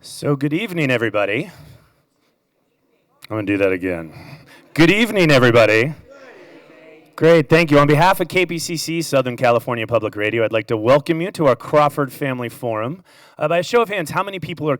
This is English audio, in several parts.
So good evening, everybody. I'm going to do that again. Good evening, everybody. Great, thank you. On behalf of KPCC, Southern California Public Radio, I'd like to welcome you to our Crawford Family Forum. By a show of hands, how many people are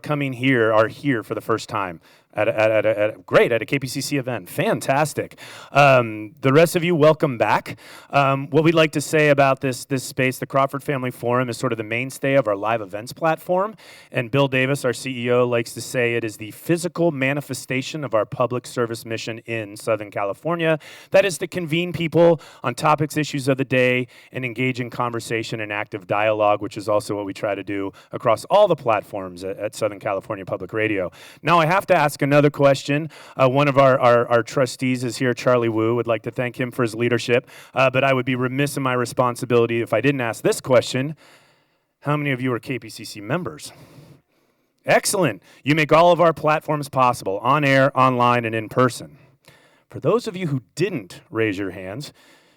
here for the first time at a KPCC event? Fantastic. The rest of you, welcome back. What we'd like to say about this space, the Crawford Family Forum, is sort of the mainstay of our live events platform. And Bill Davis, our CEO, likes to say it is the physical manifestation of our public service mission in Southern California. That is to convene people on topics, issues of the day, and engage in conversation and active dialogue, which is also what we try to do across all the platforms at Southern California Public Radio. Now, I have to ask another question. One of our trustees is here, Charlie Wu. Would like to thank him for his leadership, but I would be remiss in my responsibility if I didn't ask this question. How many of you are KPCC members? Excellent. You make all of our platforms possible, on air, online, and in person. For those of you who didn't raise your hands,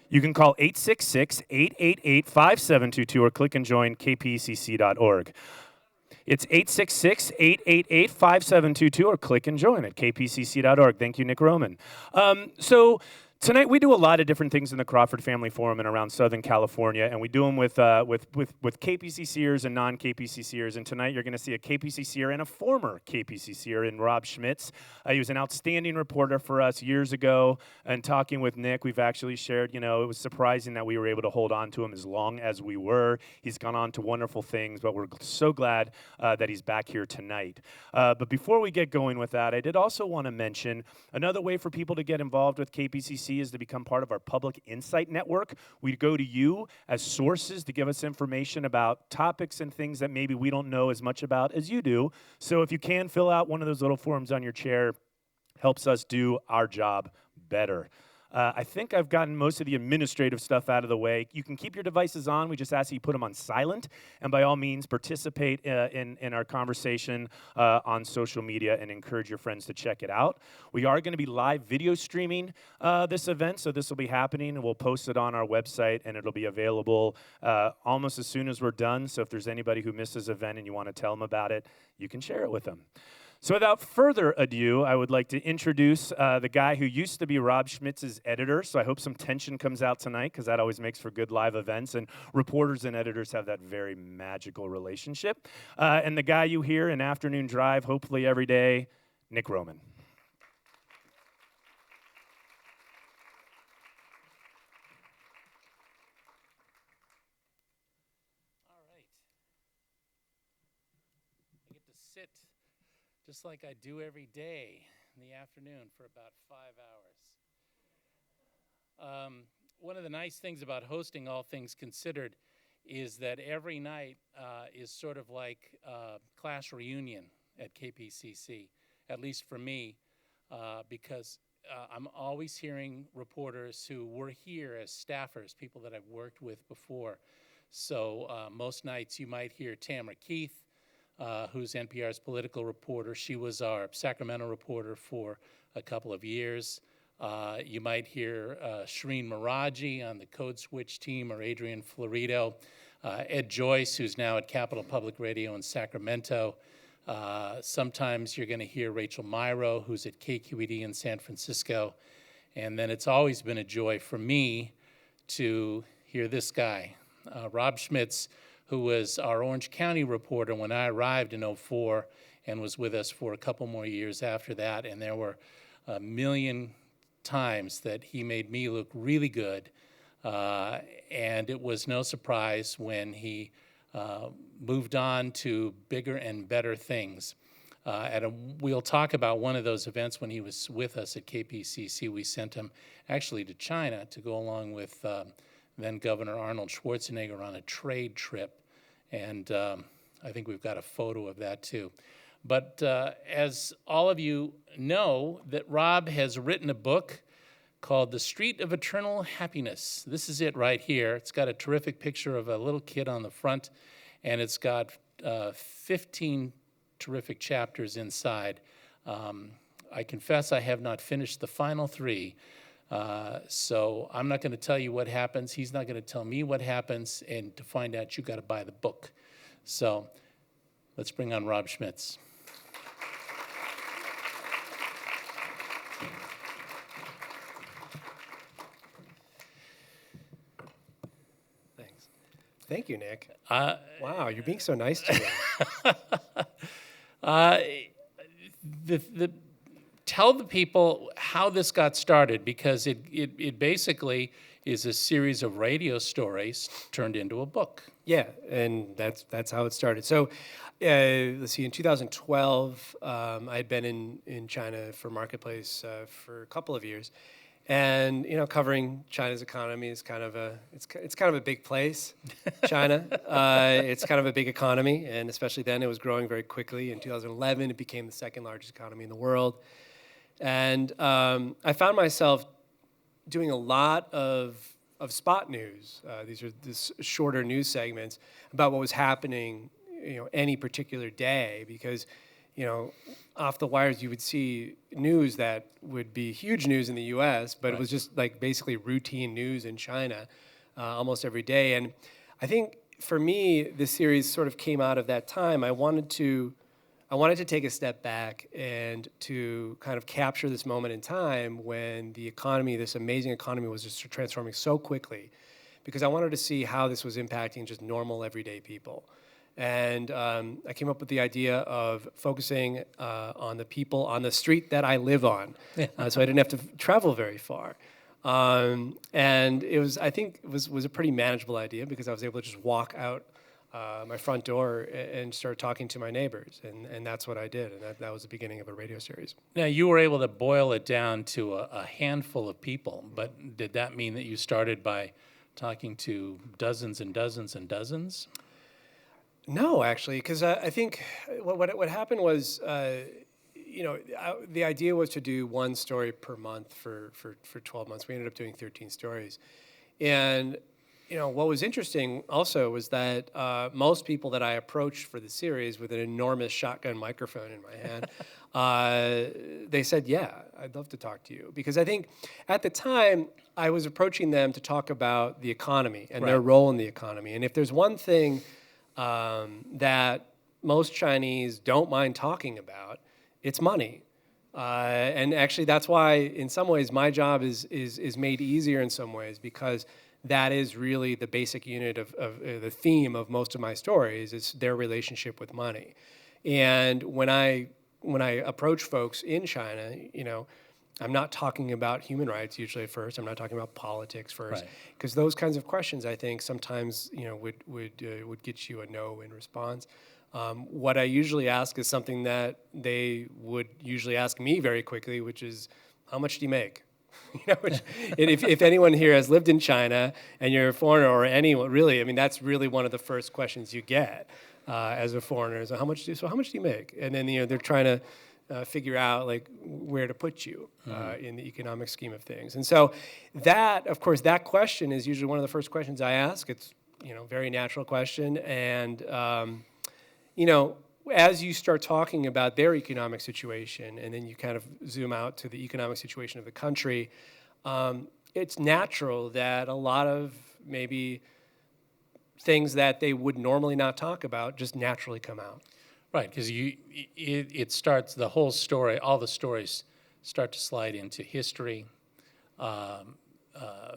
you can call 866-888-5722 or click and join kpcc.org. It's 866-888-5722 or click and join at kpcc.org. Thank you, Nick Roman. Tonight we do a lot of different things in the Crawford Family Forum and around Southern California, and we do them with KPCCers and non-KPCCers. And tonight you're going to see a KPCCer and a former KPCCer in Rob Schmitz. He was an outstanding reporter for us years ago. And talking with Nick, we've actually shared, it was surprising that we were able to hold on to him as long as we were. He's gone on to wonderful things, but we're so glad that he's back here tonight. But before we get going with that, I did also want to mention another way for people to get involved with KPCC is to become part of our Public Insight Network. We go to you as sources to give us information about topics and things that maybe we don't know as much about as you do. So if you can fill out one of those little forms on your chair, helps us do our job better. I think I've gotten most of the administrative stuff out of the way. You can keep your devices on. We just ask that you put them on silent. And by all means, participate in our conversation on social media and encourage your friends to check it out. We are going to be live video streaming this event, so this will be happening. And we'll post it on our website, and it'll be available almost as soon as we're done. So if there's anybody who missed this event and you want to tell them about it, you can share it with them. So without further ado, I would like to introduce the guy who used to be Rob Schmitz's editor. So I hope some tension comes out tonight, because that always makes for good live events. And reporters and editors have that very magical relationship. And the guy you hear in Afternoon Drive, hopefully every day, Nick Roman. All right. I get to sit just like I do every day in the afternoon for about 5 hours. One of the nice things about hosting All Things Considered is that every night is sort of like a class reunion at KPCC, at least for me, because I'm always hearing reporters who were here as staffers, people that I've worked with before. So most nights you might hear Tamara Keith, who's NPR's political reporter. She was our Sacramento reporter for a couple of years. You might hear Shireen Meraji on the Code Switch team, or Adrian Florido. Ed Joyce, who's now at Capitol Public Radio in Sacramento. Sometimes you're going to hear Rachel Myrow, who's at KQED in San Francisco. And then it's always been a joy for me to hear this guy, Rob Schmitz, who was our Orange County reporter when I arrived in 2004 and was with us for a couple more years after that. And there were a million times that he made me look really good. And it was no surprise when he moved on to bigger and better things. We'll talk about one of those events when he was with us at KPCC. We sent him actually to China to go along with then Governor Arnold Schwarzenegger on a trade trip. And I think we've got a photo of that too. But as all of you know, that Rob has written a book called The Street of Eternal Happiness. This is it right here. It's got a terrific picture of a little kid on the front, and it's got 15 terrific chapters inside. I confess I have not finished the final 3. So I'm not going to tell you what happens. He's not going to tell me what happens. And to find out, you got to buy the book. So let's bring on Rob Schmitz. Thank you, Nick. Wow, you're being so nice to me. Tell the people how this got started, because it basically is a series of radio stories turned into a book. Yeah, and that's how it started. So, let's see. In 2012, I had been in China for Marketplace for a couple of years, and covering China's economy is kind of it's kind of a big place. China, it's kind of a big economy, and especially then it was growing very quickly. In 2011, it became the second largest economy in the world, and I found myself doing a lot of spot news. These are shorter news segments about what was happening, any particular day, because, off the wires you would see news that would be huge news in the U.S., but It was just like basically routine news in China almost every day. And I think for me, this series sort of came out of that time. I wanted to take a step back and to kind of capture this moment in time when the economy, this amazing economy, was just transforming so quickly, because I wanted to see how this was impacting just normal, everyday people. And I came up with the idea of focusing on the people on the street that I live on, so I didn't have to travel very far. And I think it was a pretty manageable idea, because I was able to just walk out my front door and start talking to my neighbors, and that's what I did, and that was the beginning of a radio series. Now, you were able to boil it down to a handful of people, but did that mean that you started by talking to dozens and dozens and dozens? No, actually, because I think what happened was, the idea was to do one story per month for 12 months. We ended up doing 13 stories. And, what was interesting also was that most people that I approached for the series with an enormous shotgun microphone in my hand, they said, yeah, I'd love to talk to you. Because I think at the time, I was approaching them to talk about the economy and their role in the economy. And if there's one thing that most Chinese don't mind talking about, it's money. And actually, that's why, in some ways, my job is made easier in some ways, because that is really the basic unit of the theme of most of my stories, is their relationship with money. And when I approach folks in China, I'm not talking about human rights usually at first. I'm not talking about politics first, because those kinds of questions, I think, sometimes would get you a no in response. What I usually ask is something that they would usually ask me very quickly, which is, how much do you make? If anyone here has lived in China and you're a foreigner, or anyone really, I mean, that's really one of the first questions you get as a foreigner. Is how much do you make? And then they're trying to figure out like where to put you in the economic scheme of things. And so that, of course, that question is usually one of the first questions I ask. It's very natural question, and as you start talking about their economic situation, and then you kind of zoom out to the economic situation of the country, it's natural that a lot of maybe things that they would normally not talk about just naturally come out. Right, because it starts, the whole story, all the stories start to slide into history,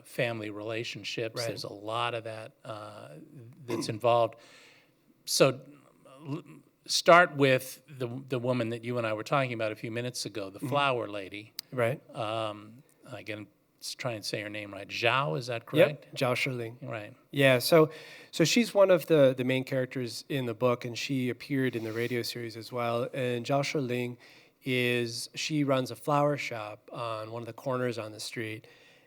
family relationships. Right. There's a lot of that that's involved. So start with the woman that you and I were talking about a few minutes ago, the flower lady. Right. Again, let's try and say her name right. Jiao, is that correct? Yep, Jiao Shiling. Right. Yeah, so she's one of the main characters in the book, and she appeared in the radio series as well. And Jiao Shiling she runs a flower shop on one of the corners on the street.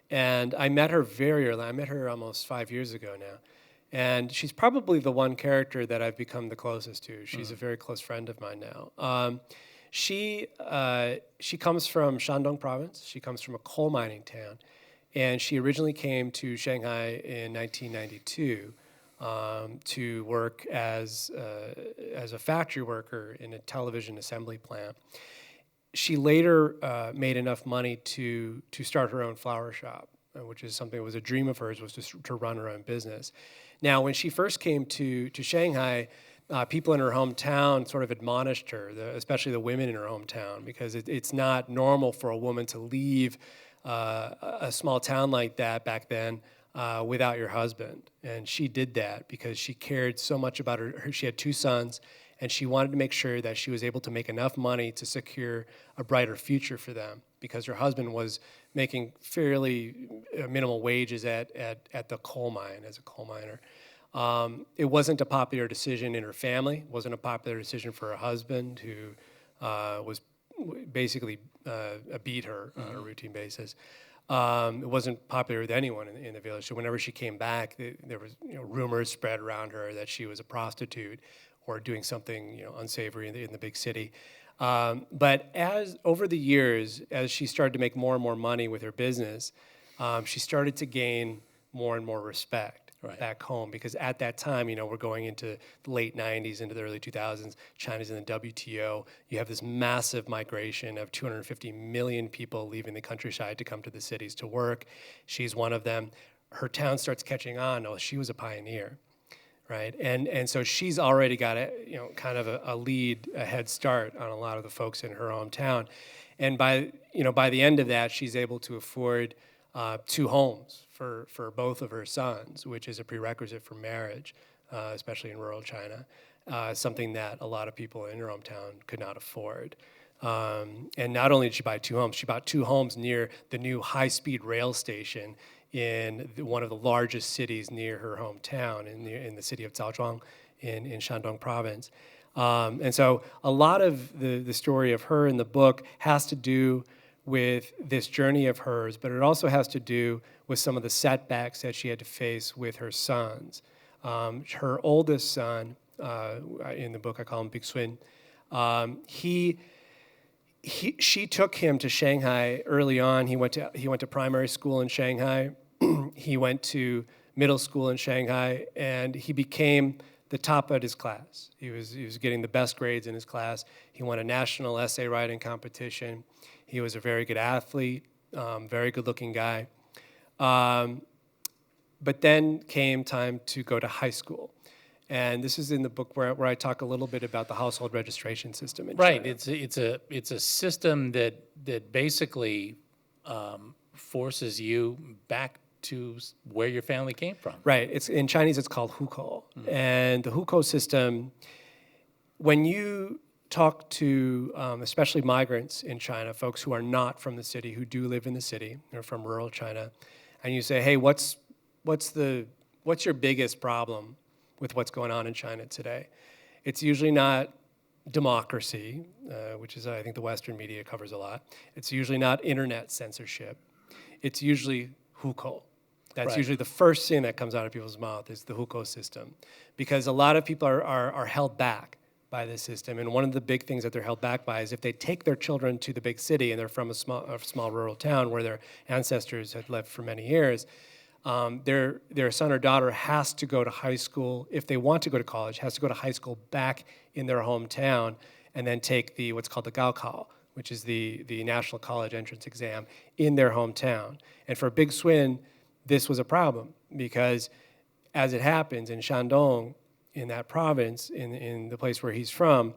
And I met her very early. I met her almost 5 years ago now. And she's probably the one character that I've become the closest to. She's a very close friend of mine now. She comes from Shandong province. She comes from a coal mining town. And she originally came to Shanghai in 1992 to work as a factory worker in a television assembly plant. She later made enough money to start her own flower shop, which is something that was a dream of hers, was to run her own business. Now, when she first came to Shanghai, people in her hometown sort of admonished her, especially the women in her hometown, because it's not normal for a woman to leave a small town like that back then without your husband. And she did that because she cared so much about her. She had 2 sons, and she wanted to make sure that she was able to make enough money to secure a brighter future for them, because her husband was making fairly minimal wages at the coal mine as a coal miner. It wasn't a popular decision in her family. It wasn't a popular decision for her husband, who was basically beat her on a routine basis. It wasn't popular with anyone in the village. So whenever she came back, there was rumors spread around her that she was a prostitute or doing something unsavory in the big city. But over the years, as she started to make more and more money with her business, she started to gain more and more respect back home, because at that time, we're going into the late 90s, into the early 2000s, China's in the WTO. You have this massive migration of 250 million people leaving the countryside to come to the cities to work. She's one of them. Her town starts catching on. Oh, she was a pioneer, right? And so she's already got kind of a lead, a head start on a lot of the folks in her hometown. And by the end of that, she's able to afford 2 homes for both of her sons, which is a prerequisite for marriage, especially in rural China, something that a lot of people in her hometown could not afford. And not only did she buy 2 homes, she bought 2 homes near the new high-speed rail station in one of the largest cities near her hometown, in the city of Zhaozhuang in Shandong province. And so a lot of the story of her in the book has to do with this journey of hers, but it also has to do with some of the setbacks that she had to face with her sons. Her oldest son, in the book I call him Big Swin, she took him to Shanghai early on. He went to primary school in Shanghai. He went to middle school in Shanghai, and he became the top of his class. He was getting the best grades in his class. He won a national essay writing competition. He was a very good athlete, very good-looking guy. But then came time to go to high school. And this is in the book where I talk a little bit about the household registration system in China. Right. It's a system that basically forces you back to where your family came from. Right. In Chinese, it's called hukou. And the hukou system, when you talk to especially migrants in China, folks who are not from the city, who do live in the city, or from rural China, and you say, hey, what's your biggest problem with what's going on in China today? It's usually not democracy, which is, I think, the Western media covers a lot. It's usually not internet censorship. It's usually hukou. That's usually the first thing that comes out of people's mouth, is the hukou system, because a lot of people are held back by this system. And one of the big things that they're held back by is if they take their children to the big city and they're from a small rural town where their ancestors had lived for many years, their son or daughter has to go to high school. If they want to go to college, has to go to high school back in their hometown and then take what's called the Gaokao, which is the national college entrance exam in their hometown. And for Big Swin, this was a problem, because as it happens in Shandong, in that province, in the place where he's from,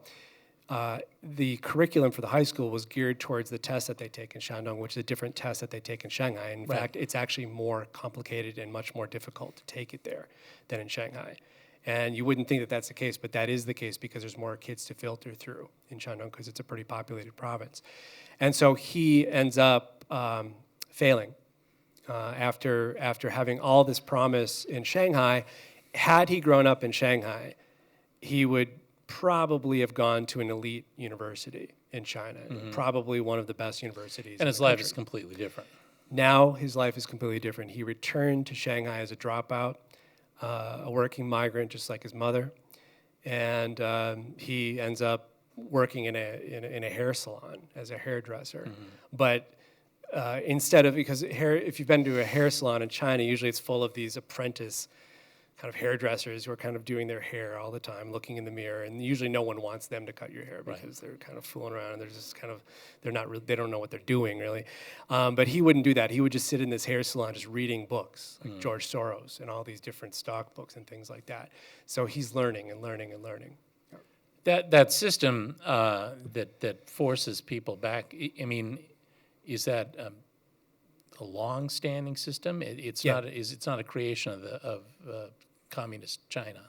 the curriculum for the high school was geared towards the test that they take in Shandong, which is a different test that they take in Shanghai. In fact, it's actually more complicated and much more difficult to take it there than in Shanghai. And you wouldn't think that that's the case, but that is the case, because there's more kids to filter through in Shandong, because it's a pretty populated province. And so he ends up failing after having all this promise in Shanghai. Had he grown up in Shanghai, he would probably have gone to an elite university in China, probably one of the best universities. And his life is completely different. Now his life is completely different. He returned to Shanghai as a dropout, a working migrant, just like his mother, and he ends up working in a hair salon as a hairdresser. But instead of, because if you've been to a hair salon in China, usually it's full of these apprentice kind of hairdressers who are kind of doing their hair all the time, looking in the mirror, and usually no one wants them to cut your hair, because they're kind of fooling around, and they're just kind of, they don't know what they're doing really. But he wouldn't do that. He would just sit in this hair salon just reading books, like George Soros and all these different stock books and things like that. So he's learning and learning and learning. That system that forces people back, I mean, is that a long-standing system? It's Yeah. not a creation of communist China.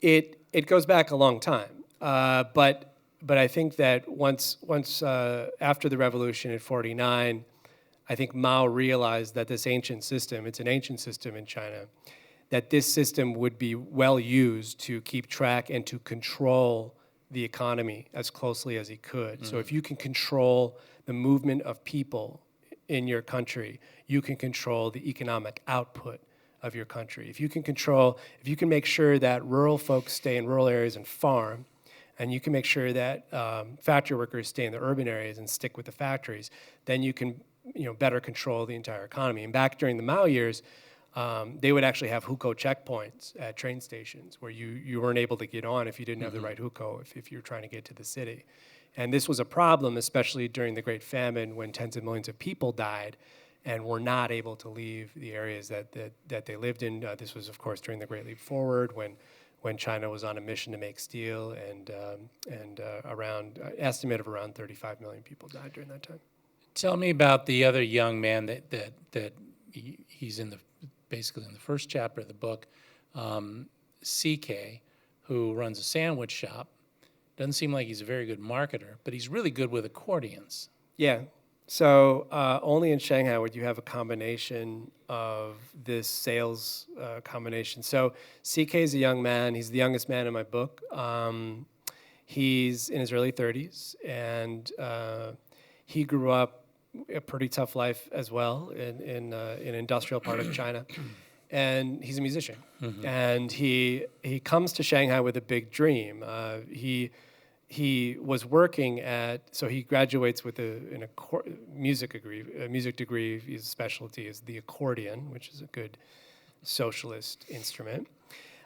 It goes back a long time, but I think that once after the revolution in '49, I think Mao realized that this ancient system, it's an ancient system in China, that this system would be well used to keep track and to control the economy as closely as he could. So if you can control the movement of people in your country, you can control the economic output of your country. If you can make sure that rural folks stay in rural areas and farm, and you can make sure that factory workers stay in the urban areas and stick with the factories, then you can better control the entire economy. And back during the Mao years, they would actually have hukou checkpoints at train stations where you weren't able to get on if you didn't have the right hukou, if you were trying to get to the city. And this was a problem, especially during the Great Famine, when tens of millions of people died and were not able to leave the areas that they lived in. This was, of course, during the Great Leap Forward, when China was on a mission to make steel, and estimate of around 35 million people died during that time. Tell me about the other young man that he's basically in the first chapter of the book, CK, who runs a sandwich shop. Doesn't seem like he's a very good marketer, but he's really good with accordions. Yeah. So only in Shanghai would you have a combination of this sales combination. So CK is a young man. He's the youngest man in my book. He's in his early 30s, and he grew up a pretty tough life as well in an industrial part of China. And he's a musician. And he comes to Shanghai with a big dream. He was working so he graduates with a music degree. His specialty is the accordion, which is a good socialist instrument.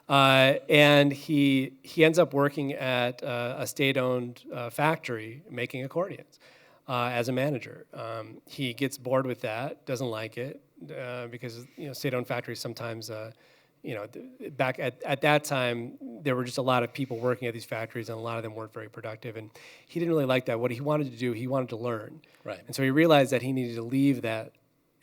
And he ends up working at a state-owned factory making accordions as a manager. He gets bored with that, doesn't like it, because state-owned factories sometimes back at that time, there were just a lot of people working at these factories, and a lot of them weren't very productive. And he didn't really like that. What he wanted to do, he wanted to learn. Right. And so he realized that he needed to leave that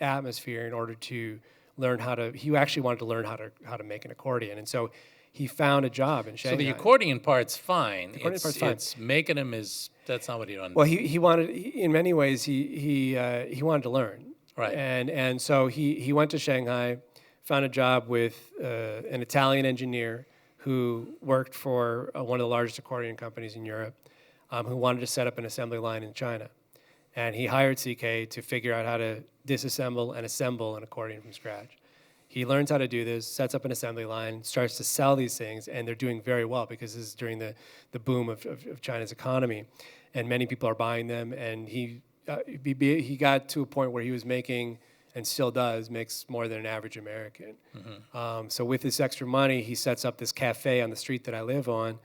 atmosphere in order to learn he actually wanted to learn how to make an accordion. And so he found a job in Shanghai. So the accordion part's fine. The accordion part's fine. It's making them that's not what he wanted. Well, he wanted, in many ways, he wanted to learn. Right. And so he went to Shanghai, found a job with an Italian engineer who worked for one of the largest accordion companies in Europe, who wanted to set up an assembly line in China. And he hired CK to figure out how to disassemble and assemble an accordion from scratch. He learns how to do this, sets up an assembly line, starts to sell these things, and they're doing very well because this is during the boom of China's economy, and many people are buying them. And he got to a point where he was making, and still makes more than an average American. So with this extra money, he sets up this cafe on the street that I live on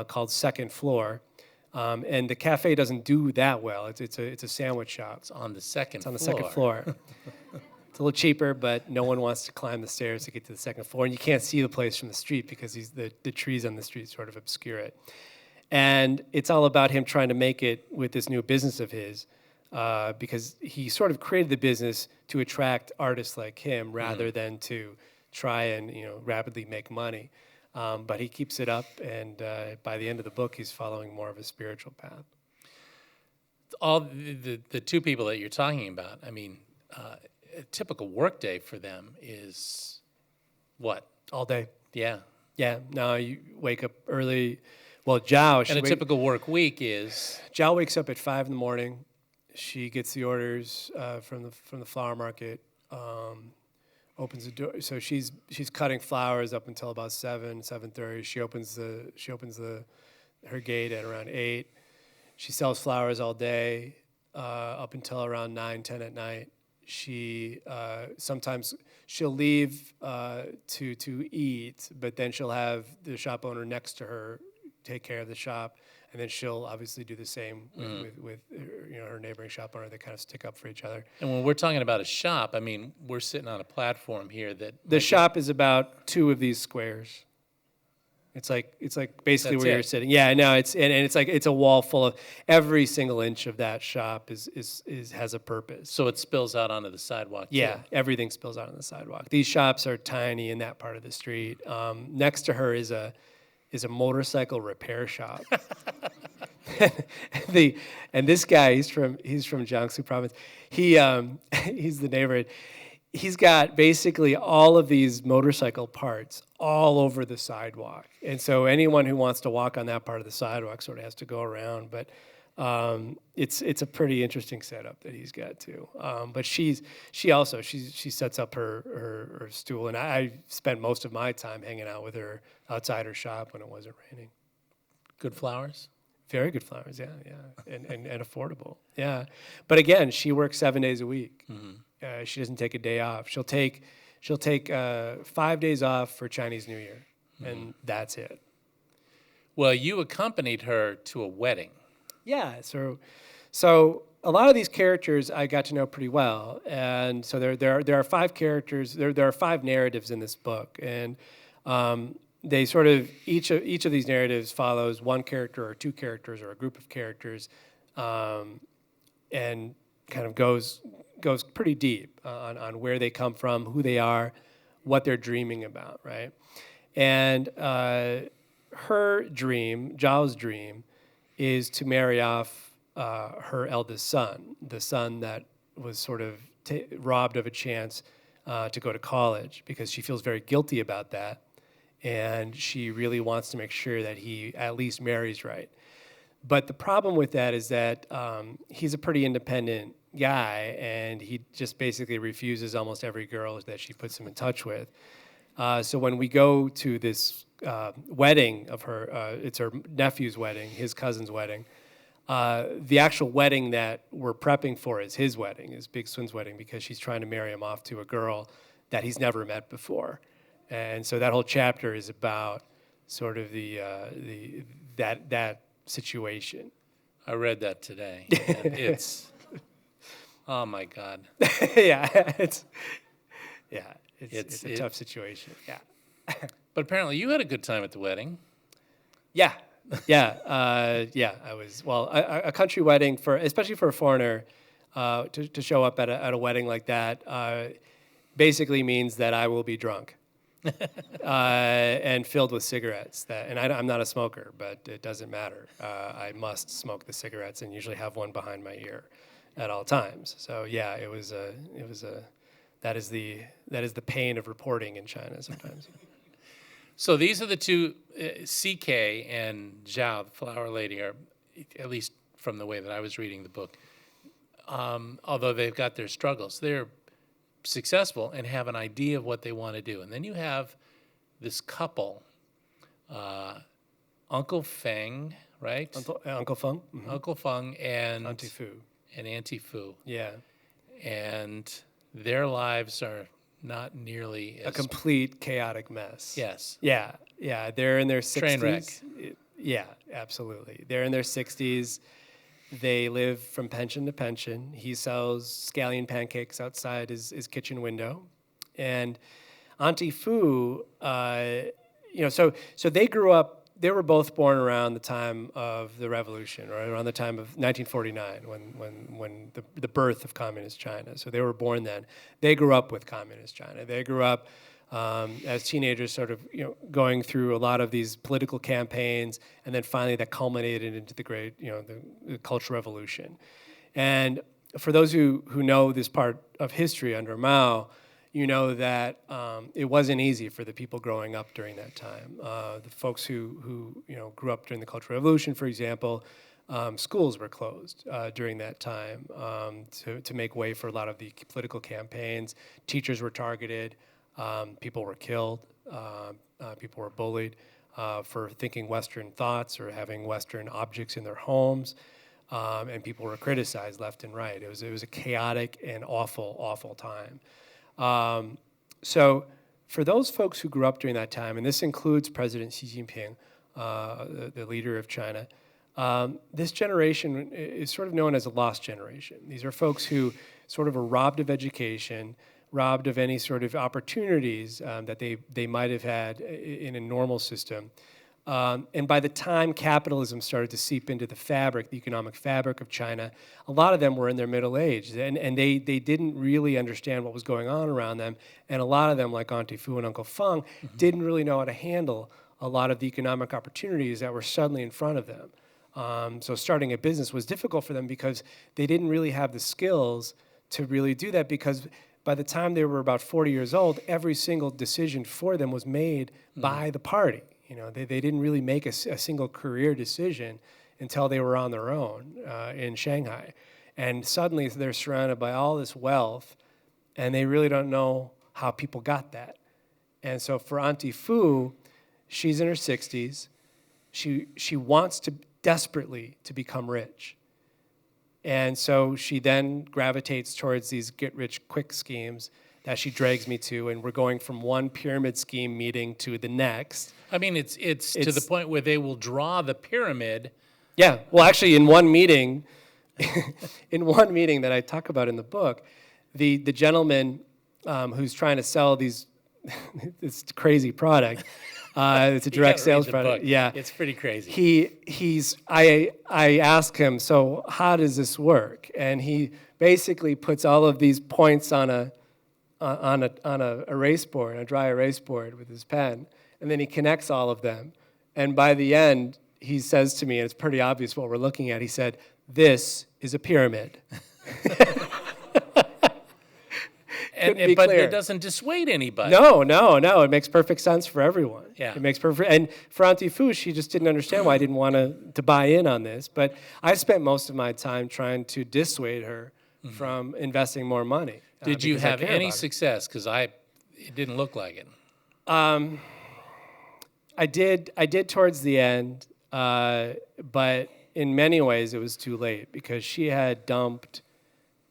called Second Floor. And the cafe doesn't do that well. It's a sandwich shop. It's on the second floor. It's on the second floor. It's a little cheaper, but no one wants to climb the stairs to get to the second floor. And you can't see the place from the street because the trees on the street sort of obscure it. And it's all about him trying to make it with this new business of his. Because he sort of created the business to attract artists like him rather than to try and rapidly make money. But he keeps it up, and by the end of the book, he's following more of a spiritual path. All the two people that you're talking about, I mean, a typical workday for them is what? All day. Yeah. Yeah. No, you wake up early. Well, Jiao. And a typical work week is? Jiao wakes up at 5 in the morning. She gets the orders from the flower market, opens the door. So she's cutting flowers up until about 7:30. She opens her gate at around 8. She sells flowers all day up until around 9, 10 at night. She sometimes she'll leave to eat, but then she'll have the shop owner next to her take care of the shop. And then she'll obviously do the same with her neighboring shop owner. They kind of stick up for each other. And when we're talking about a shop, I mean, we're sitting on a platform here that... The shop is about 2 of these squares. It's like basically That's where you're it. sitting. Yeah, no, it's and it's like it's a wall full of every single inch of that shop is has a purpose. So it spills out onto the sidewalk. Yeah, too. everything spills out on the sidewalk. These shops are tiny in that part of the street. Next to her is a motorcycle repair shop. And this guy, he's from Jiangsu province. He's the neighborhood. He's got basically all of these motorcycle parts all over the sidewalk. And so anyone who wants to walk on that part of the sidewalk sort of has to go around. But it's a pretty interesting setup that he's got too. But she sets up her stool, and I spent most of my time hanging out with her outside her shop when it wasn't raining. Good flowers. Very good flowers, yeah, and affordable, yeah. But again, she works 7 days a week. She doesn't take a day off. She'll take 5 days off for Chinese New Year, and that's it. Well, you accompanied her to a wedding. Yeah, so a lot of these characters I got to know pretty well, and so there are 5 characters. There are 5 narratives in this book, and they sort of each of these narratives follows one character or 2 characters or a group of characters, and kind of goes pretty deep on where they come from, who they are, what they're dreaming about, right? And her dream, Jiao's dream, is to marry off her eldest son, the son that was sort of robbed of a chance to go to college, because she feels very guilty about that. And she really wants to make sure that he at least marries right. But the problem with that is that he's a pretty independent guy, and he just basically refuses almost every girl that she puts him in touch with. So when we go to this wedding of her, it's her nephew's wedding, his cousin's wedding, the actual wedding that we're prepping for is his wedding, his big swin's wedding, because she's trying to marry him off to a girl that he's never met before. And so that whole chapter is about sort of that situation. I read that today. And it's oh my God. Yeah, it's a tough situation. Yeah. But apparently you had a good time at the wedding. Yeah. I was a country wedding especially for a foreigner to show up at a wedding like that basically means that I will be drunk. And filled with cigarettes. I'm not a smoker, but it doesn't matter. I must smoke the cigarettes and usually have one behind my ear at all times. So yeah, that is the pain of reporting in China sometimes. So these are the 2, CK and Jiao, the flower lady, are, at least from the way that I was reading the book, although they've got their struggles, they're successful and have an idea of what they want to do. And then you have this couple, Uncle Feng, right? Uncle Feng? Mm-hmm. Uncle Feng and Auntie Fu. And Auntie Fu. Yeah. And their lives are not nearly as... A complete chaotic mess. Yes. Yeah. They're in their 60s. Train wreck. Yeah, absolutely. They're in their 60s. They live from pension to pension. He sells scallion pancakes outside his kitchen window. And Auntie Fu, so they grew up, they were both born around the time of the revolution, right? Around the time of 1949, when the birth of communist China. So they were born then. They grew up with communist China. They grew up as teenagers, sort of going through a lot of these political campaigns, and then finally that culminated into the great, the Cultural Revolution. And for those who know this part of history under Mao, you know that it wasn't easy for the people growing up during that time. The folks who grew up during the Cultural Revolution, for example, schools were closed during that time to make way for a lot of the political campaigns. Teachers were targeted. People were killed. People were bullied for thinking Western thoughts or having Western objects in their homes. And people were criticized left and right. It was a chaotic and awful time. So for those folks who grew up during that time, and this includes President Xi Jinping, the leader of China, this generation is sort of known as a lost generation. These are folks who sort of were robbed of education, robbed of any sort of opportunities that they might have had in a normal system. And by the time capitalism started to seep into the fabric, the economic fabric of China, a lot of them were in their middle age, and they didn't really understand what was going on around them. And a lot of them, like Auntie Fu and Uncle Feng, didn't really know how to handle a lot of the economic opportunities that were suddenly in front of them. So starting a business was difficult for them because they didn't really have the skills to really do that, because by the time they were about 40 years old, every single decision for them was made by the party. You know, they didn't really make a single career decision until they were on their own in Shanghai. And suddenly they're surrounded by all this wealth, and they really don't know how people got that. And so for Auntie Fu, she's in her 60s. She wants to desperately to become rich. And so she then gravitates towards these get-rich-quick schemes that she drags me to, and we're going from one pyramid scheme meeting to the next. I mean, it's to the point where they will draw the pyramid. Yeah, well, actually, in one meeting, that I talk about in the book, the gentleman who's trying to sell this crazy product, it's a direct sales product. Yeah, it's pretty crazy. I ask him, so how does this work? And he basically puts all of these points on a erase board, a dry erase board with his pen, and then he connects all of them. And by the end, he says to me, and it's pretty obvious what we're looking at, he said, "This is a pyramid." But it doesn't dissuade anybody. No. It makes perfect sense for everyone. Yeah. It makes perfect. And for Auntie Fu, she just didn't understand why I didn't want to buy in on this. But I spent most of my time trying to dissuade her from investing more money. Did you have any success? Because it didn't look like it. I did towards the end, but in many ways it was too late, because she had dumped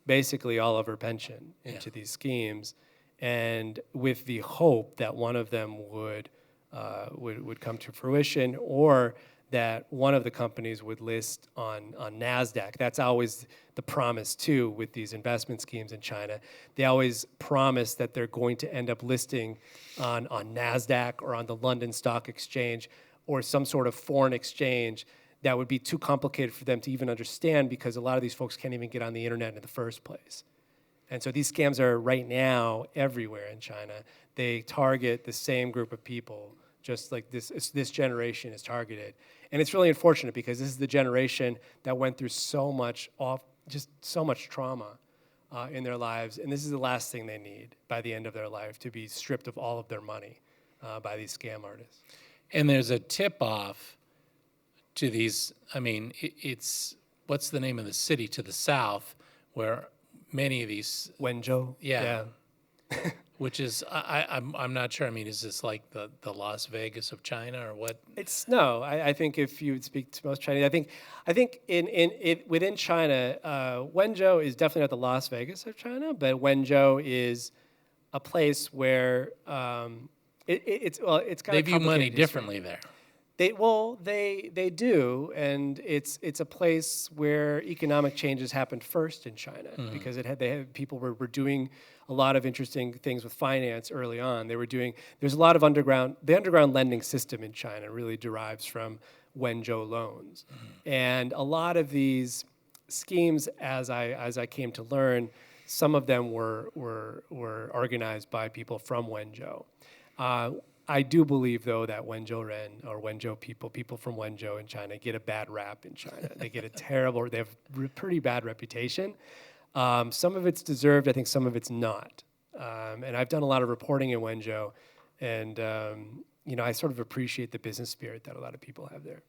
basically all of her pension into these schemes, and with the hope that one of them would come to fruition, or that one of the companies would list on NASDAQ. That's always the promise, too, with these investment schemes in China. They always promise that they're going to end up listing on NASDAQ or on the London Stock Exchange or some sort of foreign exchange that would be too complicated for them to even understand, because a lot of these folks can't even get on the internet in the first place. And so these scams are right now everywhere in China. They target the same group of people, just like this generation is targeted. And it's really unfortunate, because this is the generation that went through so much trauma in their lives, and this is the last thing they need by the end of their life, to be stripped of all of their money by these scam artists. And there's a tip-off to these. I mean, it's what's the name of the city to the south where many of these Wenzhou. Yeah. Which is, I'm not sure. I mean, is this like the Las Vegas of China, or what? I think if you would speak to most Chinese, I think within China, Wenzhou is definitely not the Las Vegas of China, but Wenzhou is a place where it's got they view money differently there. They do, and it's a place where economic changes happened first in China, because people were doing a lot of interesting things with finance early on. There's a lot of the underground lending system in China really derives from Wenzhou loans, and a lot of these schemes, as I came to learn, some of them were organized by people from Wenzhou. I do believe, though, that Wenzhou Ren or Wenzhou people from Wenzhou in China get a bad rap in China. They get they have a pretty bad reputation. Some of it's deserved, I think some of it's not. And I've done a lot of reporting in Wenzhou, and I sort of appreciate the business spirit that a lot of people have there.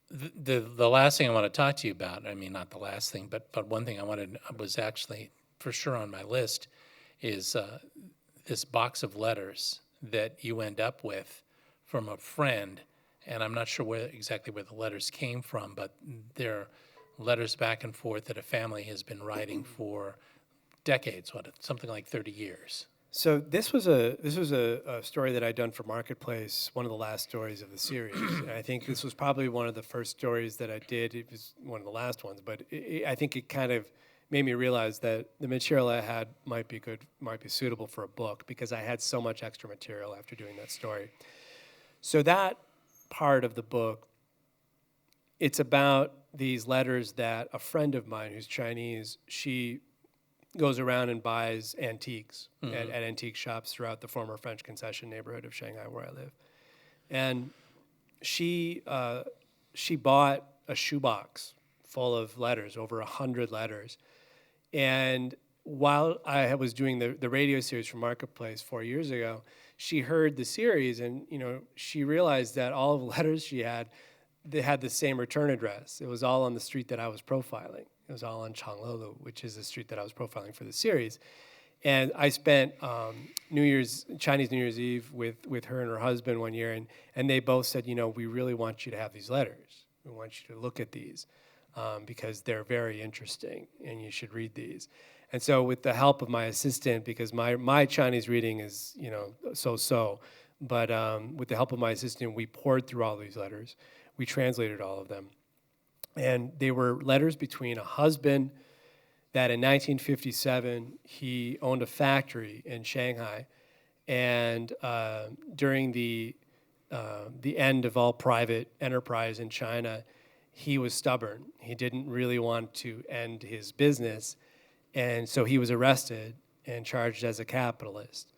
The last thing I want to talk to you about, I mean, not the last thing, but one thing was actually for sure on my list, is this box of letters that you end up with from a friend, and I'm not sure exactly where the letters came from, but they're letters back and forth that a family has been writing for decades, something like 30 years. So this was a story that I'd done for Marketplace, one of the last stories of the series. And I think this was probably one of the first stories that I did. It was one of the last ones, but I think it kind of made me realize that the material I had might be suitable for a book, because I had so much extra material after doing that story. So that part of the book, it's about these letters that a friend of mine who's Chinese, she goes around and buys antiques at antique shops throughout the former French Concession neighborhood of Shanghai where I live. And she bought a shoebox full of letters, over 100 letters. And while I was doing the radio series for Marketplace 4 years ago, she heard the series, and she realized that all of the letters she had, they had the same return address. It was all on the street that I was profiling. It was all on Changlelu, which is the street that I was profiling for the series. And I spent Chinese New Year's Eve with her and her husband one year, and they both said, we really want you to have these letters. We want you to look at these because they're very interesting, and you should read these. And so with the help of my assistant, because my Chinese reading is, so-so, but with the help of my assistant, we poured through all these letters. We translated all of them. And they were letters between a husband that in 1957, he owned a factory in Shanghai. And during the end of all private enterprise in China, he was stubborn. He didn't really want to end his business. And so he was arrested and charged as a capitalist,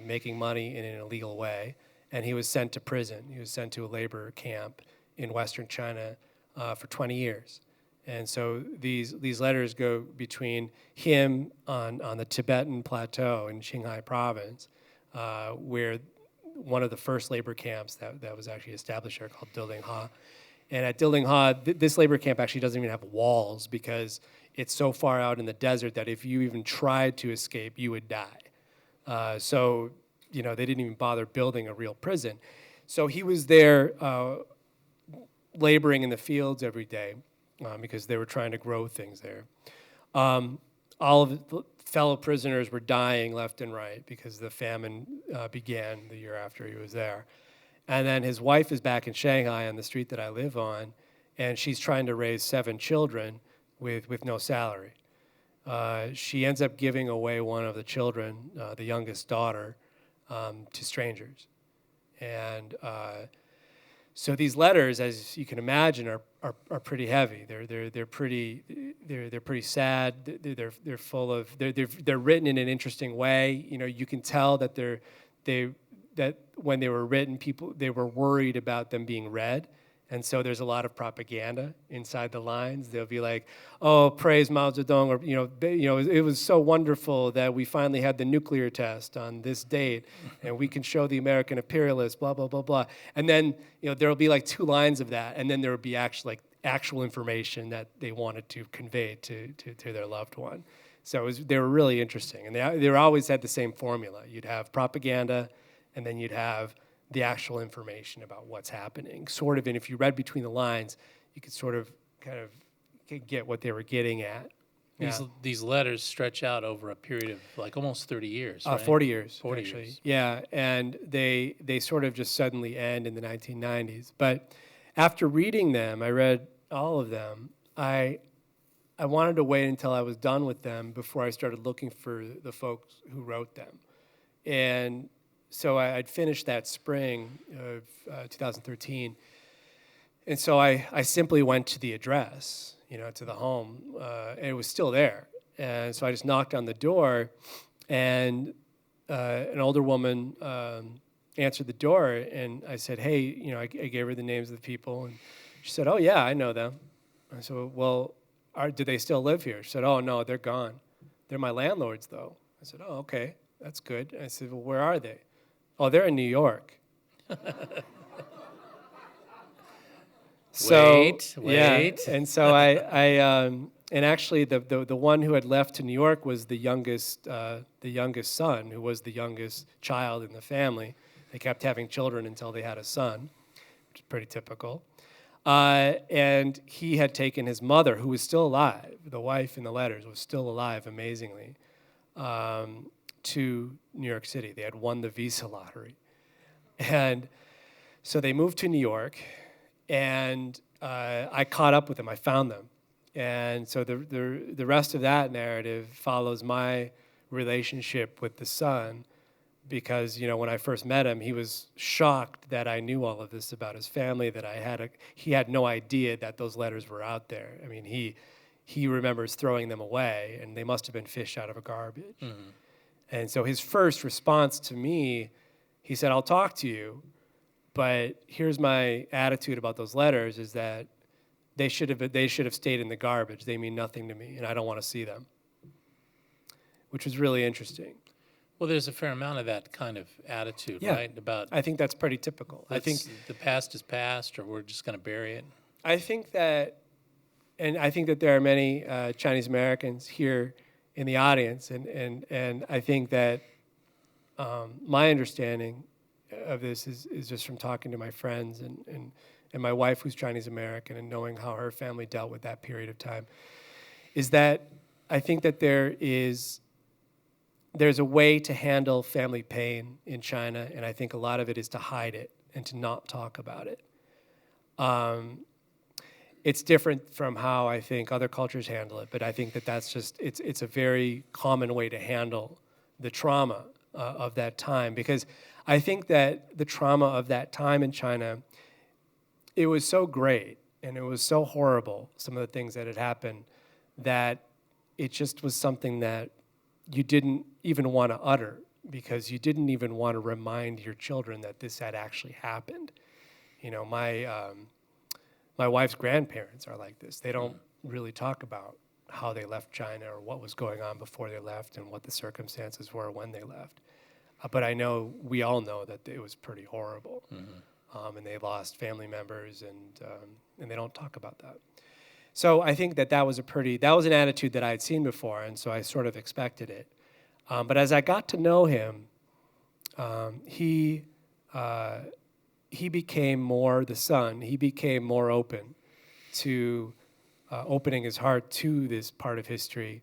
making money in an illegal way. And he was sent to prison. He was sent to a labor camp in Western China for 20 years. And so these letters go between him on the Tibetan plateau in Qinghai province, where one of the first labor camps that was actually established there called Dilingha. And at Dilingha, this labor camp actually doesn't even have walls because it's so far out in the desert that if you even tried to escape, you would die. So they didn't even bother building a real prison. So he was there laboring in the fields every day because they were trying to grow things there. All of the fellow prisoners were dying left and right because the famine began the year after he was there. And then his wife is back in Shanghai on the street that I live on, and she's trying to raise 7 children with no salary. She ends up giving away one of the children, the youngest daughter, to strangers. And so these letters, as you can imagine, are pretty heavy. They're pretty sad. They're full of they're written in an interesting way. You can tell that that when they were written, they were worried about them being read. And so there's a lot of propaganda inside the lines. They'll be like, "Oh, praise Mao Zedong," or it was so wonderful that we finally had the nuclear test on this date, and we can show the American imperialists, blah blah blah blah. And then there'll be like 2 lines of that, and then there will be actual information that they wanted to convey to their loved one. So they were really interesting, and they always had the same formula. You'd have propaganda, and then you'd have the actual information about what's happening. Sort of, and if you read between the lines, you could kind of get what they were getting at. These letters stretch out over a period of like almost 30 years, right? 40 years, 40 actually. years. Yeah, and they sort of just suddenly end in the 1990s. But after reading them, I read all of them, I wanted to wait until I was done with them before I started looking for the folks who wrote them. And so I'd finished that spring of 2013. And so I simply went to the address, to the home, and it was still there. And so I just knocked on the door, and an older woman answered the door, and I said, "Hey," I gave her the names of the people, and she said, "Oh, yeah, I know them." I said, "Well, do they still live here?" She said, "Oh, no, they're gone. They're my landlords, though." I said, "Oh, okay, that's good." I said, "Well, where are they?" "Oh, they're in New York." Wait. Yeah, and so I and actually the one who had left to New York was the youngest son, who was the youngest child in the family. They kept having children until they had a son, which is pretty typical. And he had taken his mother, who was still alive, the wife in the letters was still alive, amazingly, to New York City. They had won the visa lottery. And so they moved to New York, and I caught up with them. I found them. And so the rest of that narrative follows my relationship with the son because, when I first met him, he was shocked that I knew all of this about his family, that he had no idea that those letters were out there. I mean, he remembers throwing them away, and they must have been fish out of a garbage. Mm-hmm. And so his first response to me, he said, "I'll talk to you, but here's my attitude about those letters, is that they should have stayed in the garbage. They mean nothing to me, and I don't want to see them," which was really interesting. Well, there's a fair amount of that kind of attitude, Yeah. right? About I think that's pretty typical. I think the past is past, or we're just going to bury it. I think that there are many Chinese Americans here in the audience, and I think that my understanding of this is just from talking to my friends and my wife, who's Chinese American, and knowing how her family dealt with that period of time, is that I think that there's a way to handle family pain in China, and I think a lot of it is to hide it and to not talk about it. It's different from how I think other cultures handle it, but I think that that's just, it's a very common way to handle the trauma of that time, because I think that the trauma of that time in China, it was so great and it was so horrible, some of the things that had happened, that it just was something that you didn't even want to utter, because you didn't even want to remind your children that this had actually happened. My wife's grandparents are like this. They don't really talk about how they left China or what was going on before they left and what the circumstances were when they left. But I know, we all know that it was pretty horrible. Mm-hmm. And they lost family members, and they don't talk about that. So I think that was an attitude that I had seen before, and so I sort of expected it. But as I got to know him, he became more open to opening his heart to this part of history.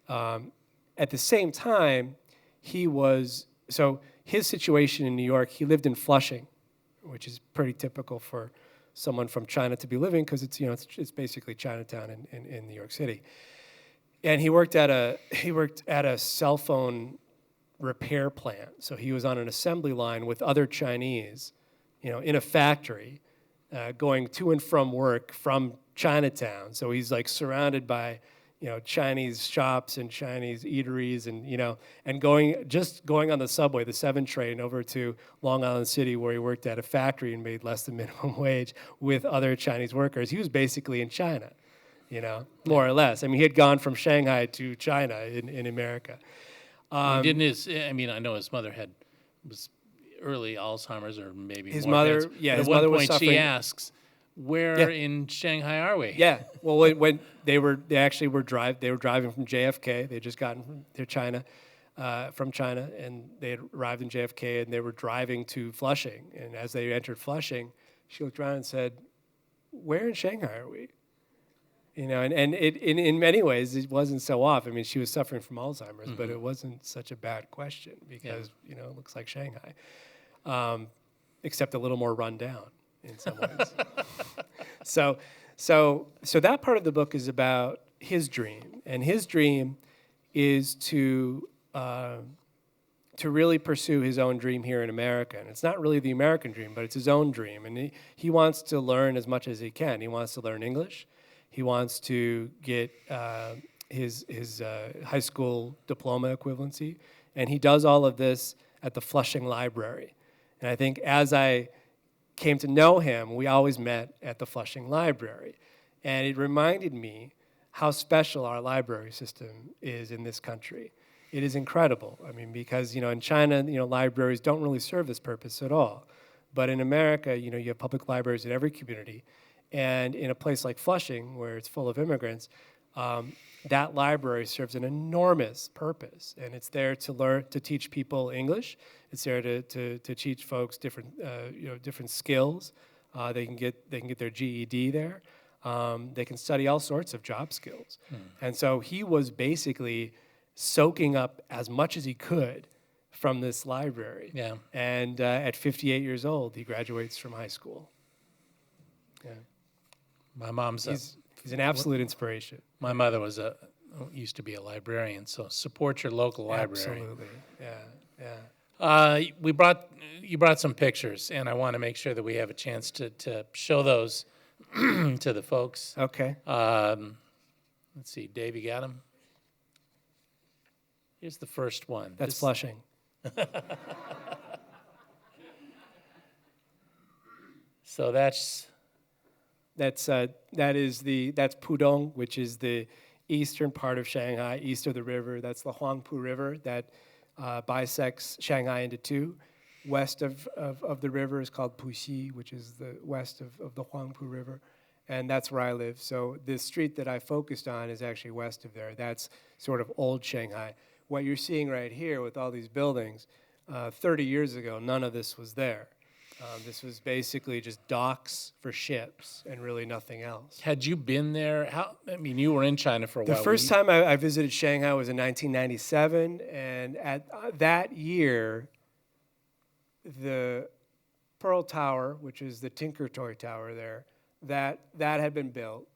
At the same time, his situation in New York, he lived in Flushing, which is pretty typical for someone from China to be living, because it's basically Chinatown in New York City. And he worked at a cell phone repair plant. So he was on an assembly line with other Chinese, in a factory, going to and from work from Chinatown. So he's like surrounded by, Chinese shops and Chinese eateries, and going on the subway, the 7 train, over to Long Island City, where he worked at a factory and made less than minimum wage with other Chinese workers. He was basically in China, more or less. I mean, he had gone from Shanghai to China in America. I know his mother was early Alzheimer's, or maybe his more mother. advanced. Yeah, but his at one mother was point suffering. she asks, "Where in Shanghai are we?" Yeah. Well, when they were driving from JFK. They had just gotten from China, and they had arrived in JFK, and they were driving to Flushing. And as they entered Flushing, she looked around and said, "Where in Shanghai are we?" And in many ways, it wasn't so off. I mean, she was suffering from Alzheimer's, mm-hmm. but it wasn't such a bad question, because, it looks like Shanghai, except a little more run down in some ways. So that part of the book is about his dream, and his dream is to really pursue his own dream here in America. And it's not really the American dream, but it's his own dream. And he wants to learn as much as he can. He wants to learn English. He wants to get his high school diploma equivalency, and he does all of this at the Flushing Library. And I think as I came to know him, we always met at the Flushing Library, and it reminded me how special our library system is in this country. It is incredible. I mean, because in China, libraries don't really serve this purpose at all, but in America, you have public libraries in every community. And in a place like Flushing, where it's full of immigrants, that library serves an enormous purpose. And it's there to teach people English. It's there to teach folks different skills. They can get their GED there. They can study all sorts of job skills. And so he was basically soaking up as much as he could from this library. Yeah. And at 58 years old, he graduates from high school. Yeah. My mom's he's an absolute inspiration. My mother used to be a librarian, so support your local library. Absolutely, yeah. You brought some pictures, and I want to make sure that we have a chance to show those to the folks. Okay. Let's see, Dave, you got them? Here's the first one. That's Flushing. So that's Pudong, which is the eastern part of Shanghai, east of the river. That's the Huangpu River that bisects Shanghai into two. West of the river is called Puxi, which is the west of the Huangpu River. And that's where I live. So the street that I focused on is actually west of there. That's sort of old Shanghai. What you're seeing right here with all these buildings, 30 years ago, none of this was there. This was basically just docks for ships and really nothing else. Had you been there? You were in China for a while. The first time I visited Shanghai was in 1997, and at that year, the Pearl Tower, which is the Tinker Toy Tower there, that had been built.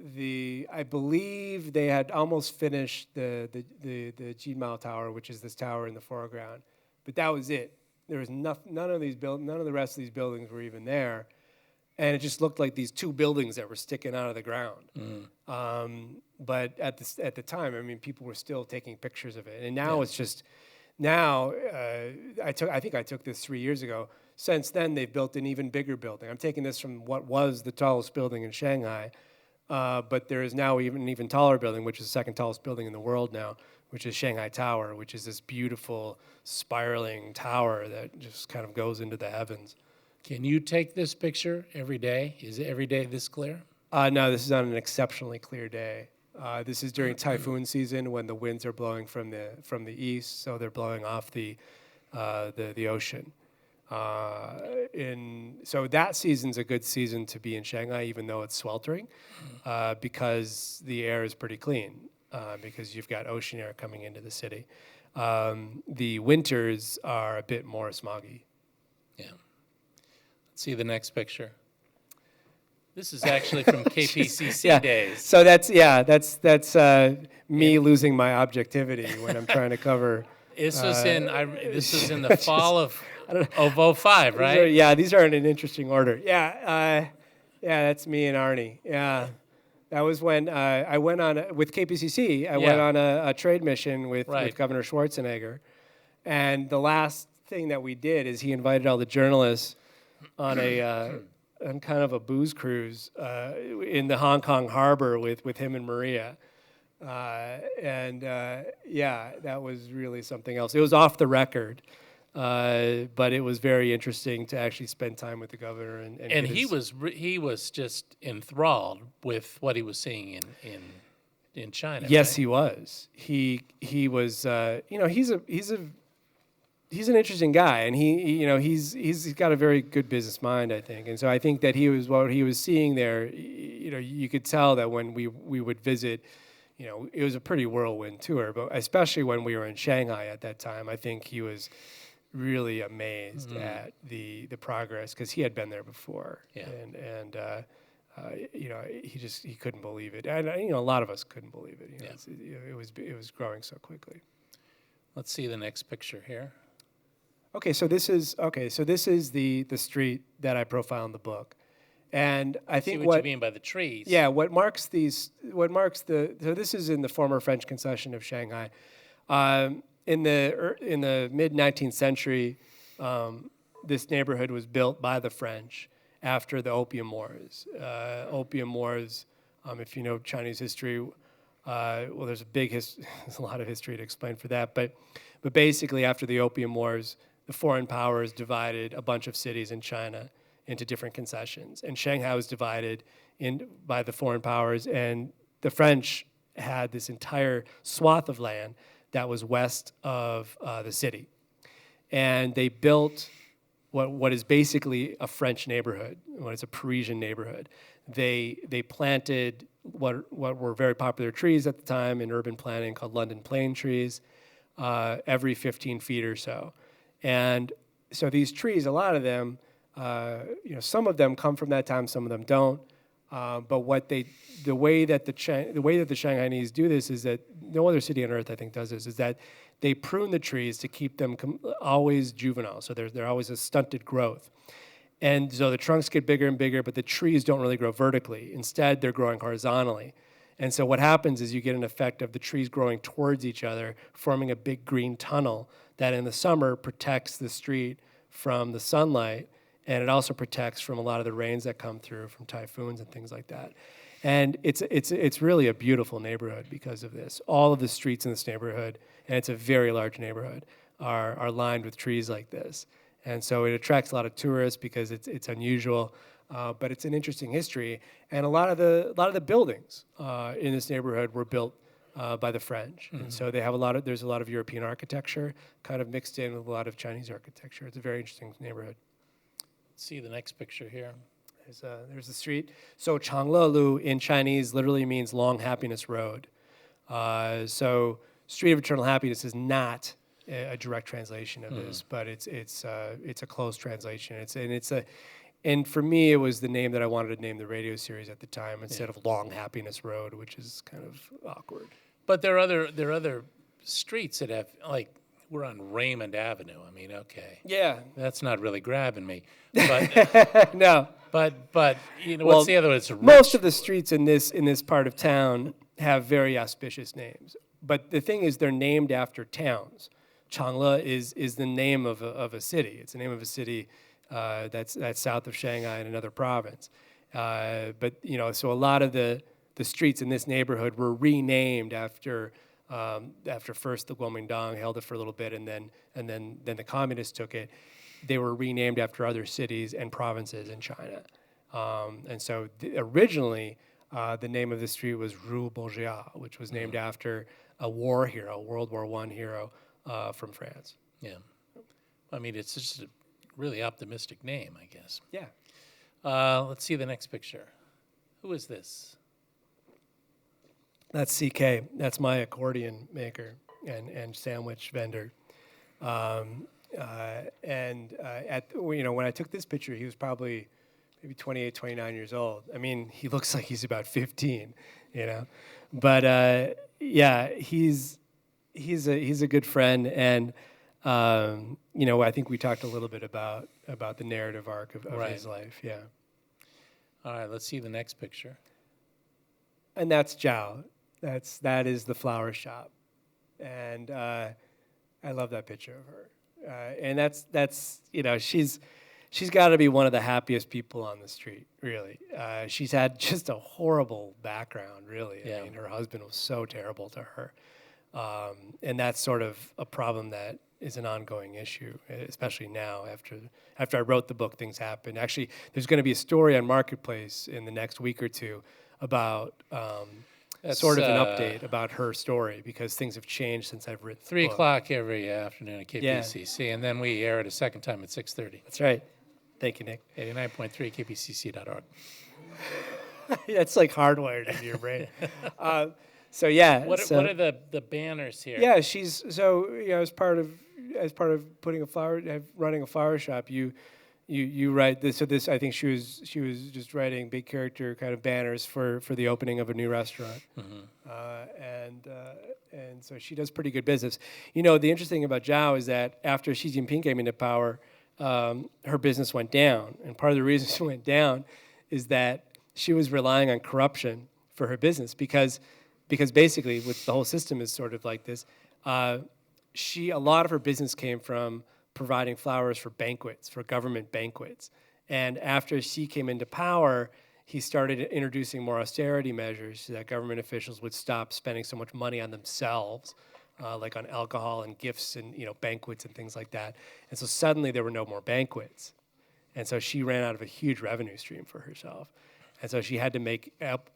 I believe they had almost finished the Jiao Tower, which is this tower in the foreground, but that was it. There was none of the rest of these buildings were even there, and it just looked like these two buildings that were sticking out of the ground. But at the time, I mean, people were still taking pictures of it, and now it's just I think I took this 3 years ago. Since then, they've built an even bigger building. I'm taking this from what was the tallest building in Shanghai, but there is now an even taller building, which is the second tallest building in the world now, which is Shanghai Tower, which is this beautiful spiraling tower that just kind of goes into the heavens. Can you take this picture every day? Is it every day this clear? No, this is on an exceptionally clear day. This is during typhoon season when the winds are blowing from the east, so they're blowing off the ocean. So that season's a good season to be in Shanghai, even though it's sweltering, because the air is pretty clean, because you've got ocean air coming into the city. The winters are a bit more smoggy. Yeah. Let's see the next picture. This is actually from KPCC days. So that's me losing my objectivity when I'm trying to cover. This was in the fall of 05, right? These are in an interesting order. That's me and Arnie. Yeah, that was when I went on with KPCC. I went on a trade mission with Governor Schwarzenegger, and the last thing that we did is he invited all the journalists on on kind of a booze cruise in the Hong Kong harbor with him and Maria. That was really something else. It was off the record, but it was very interesting to actually spend time with the governor. And he was just enthralled with what he was seeing in China. Yes, right? he was. He was. He's an interesting guy, and he's got a very good business mind, I think. And so I think that what he was seeing there, you could tell that when we would visit, it was a pretty whirlwind tour, but especially when we were in Shanghai at that time, I think he was really amazed at the progress, because he had been there before. Yeah. He couldn't believe it. And a lot of us couldn't believe it. It was growing so quickly. Let's see the next picture here. So this is the street that I profile in the book, and I think what you mean by the trees. Yeah, so this is in the former French Concession of Shanghai. In the mid-19th century, this neighborhood was built by the French after the Opium Wars. If you know Chinese history, there's a lot of history to explain for that, but basically after the Opium Wars, the foreign powers divided a bunch of cities in China into different concessions, and Shanghai was divided by the foreign powers, and the French had this entire swath of land that was west of the city, and they built what is basically a French neighborhood, what is a Parisian neighborhood. They planted what were very popular trees at the time in urban planning called London plane trees, every 15 feet or so. And so these trees, a lot of them, some of them come from that time, some of them don't. But the way that the Shanghainese do this is that no other city on earth, I think, does this, is that they prune the trees to keep them always juvenile. So they're always a stunted growth. And so the trunks get bigger and bigger, but the trees don't really grow vertically. Instead, they're growing horizontally. And so what happens is you get an effect of the trees growing towards each other, forming a big green tunnel that in the summer protects the street from the sunlight, and it also protects from a lot of the rains that come through from typhoons and things like that. And it's really a beautiful neighborhood because of this. All of the streets in this neighborhood, and it's a very large neighborhood, are lined with trees like this. And so it attracts a lot of tourists because it's unusual, but it's an interesting history. And a lot of the buildings in this neighborhood were built by the French, and so they have there's a lot of European architecture kind of mixed in with a lot of Chinese architecture. It's a very interesting neighborhood. Let's see the next picture here. There's the street. So Changlelu in Chinese literally means Long Happiness Road. So Street of Eternal Happiness is not a direct translation of this, but it's a close translation. And for me, it was the name that I wanted to name the radio series at the time instead of Long Happiness Road, which is kind of awkward. But there are other streets that have, like, we're on Raymond Avenue. I mean, okay. Yeah. That's not really grabbing me. But No. But you know, what's the other one? It's most of the streets in this part of town have very auspicious names. But the thing is, they're named after towns. Changle is the name of a city. It's the name of a city that's south of Shanghai in another province. But you know, so a lot of the streets in this neighborhood were renamed after first the Kuomintang held it for a little bit, and then the communists took it. They were renamed after other cities and provinces in China. And so originally, the name of the street was Rue Bourgeois, which was named after a war hero, World War I hero from France. Yeah. I mean, it's just a really optimistic name, I guess. Yeah. Let's see the next picture. Who is this? That's CK. That's my accordion maker and sandwich vendor. When I took this picture, he was probably maybe 28, 29 years old. I mean, he looks like he's about 15, you know. But yeah, he's a good friend, and I think we talked a little bit about the narrative arc of Right. his life. Yeah. All right, let's see the next picture. And that's Jiao. That is the flower shop, and I love that picture of her. And that's she's got to be one of the happiest people on the street. Really, she's had just a horrible background. Really, Yeah. I mean, her husband was so terrible to her, and that's sort of a problem that is an ongoing issue, especially now after I wrote the book. Things happen. Actually, there's going to be a story on Marketplace in the next week or two about. Sort of an update about her story because things have changed since I've written. 3 o'clock every afternoon at KPCC, Yeah. and then we air it a second time at 6:30. That's right. Thank you, Nick. 89.3 KPCC.org. That's like hardwired into your brain. So yeah. What are the banners here? Yeah, she's as part of running a flower shop, you write this. So this, I think she was just writing big character kind of banners for the opening of a new restaurant, and so she does pretty good business. You know, the interesting thing about Jiao is that after Xi Jinping came into power, her business went down, and part of the reason she went down is that she was relying on corruption for her business because basically, with the whole system is sort of like this. A lot of her business came from providing flowers for banquets, for government banquets. And after Xi came into power, he started introducing more austerity measures so that government officials would stop spending so much money on themselves, like on alcohol and gifts and banquets and things like that. And so suddenly there were no more banquets. And so she ran out of a huge revenue stream for herself. And so she had to make up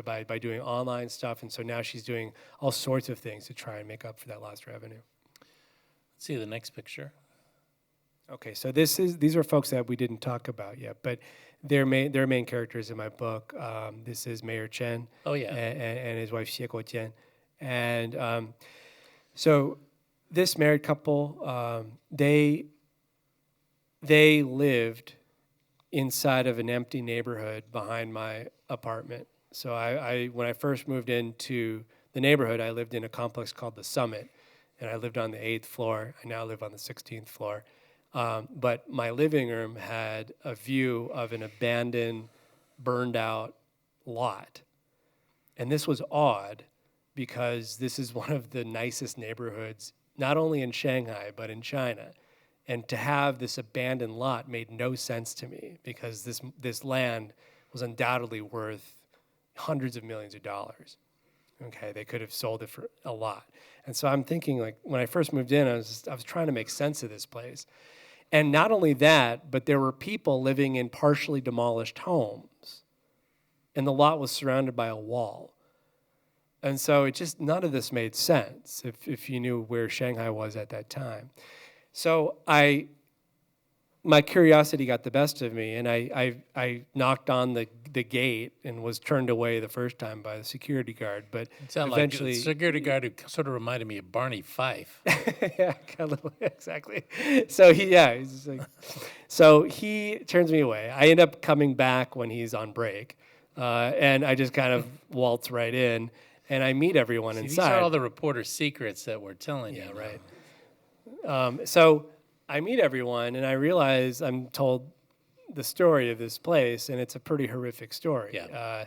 by doing online stuff. And so now she's doing all sorts of things to try and make up for that lost revenue. Let's see the next picture. Okay, so these are folks that we didn't talk about yet, but they're main characters in my book. This is Mayor Chen. Oh, yeah. And his wife Xie Chen. And so this married couple, they lived inside of an empty neighborhood behind my apartment. So when I first moved into the neighborhood, I lived in a complex called the Summit, and I lived on the 8th floor. I now live on the 16th floor. But my living room had a view of an abandoned, burned out lot. And this was odd because this is one of the nicest neighborhoods, not only in Shanghai, but in China. And to have this abandoned lot made no sense to me because this land was undoubtedly worth hundreds of millions of dollars. Okay, they could have sold it for a lot. And so I'm thinking, like, when I first moved in, I was trying to make sense of this place. And not only that, but there were people living in partially demolished homes. And the lot was surrounded by a wall. And so none of this made sense if you knew where Shanghai was at that time. So my curiosity got the best of me, and I knocked on the gate and was turned away the first time by the security guard. But It sounded eventually, like the security guard who sort of reminded me of Barney Fife. yeah, exactly. So he's like, so he turns me away. I end up coming back when he's on break, and I just kind of waltz right in, and I meet everyone See, inside. these are all the reporter secrets that we're telling you. Yeah, right. So I meet everyone, and I realize I'm told the story of this place, and it's a pretty horrific story. Yeah.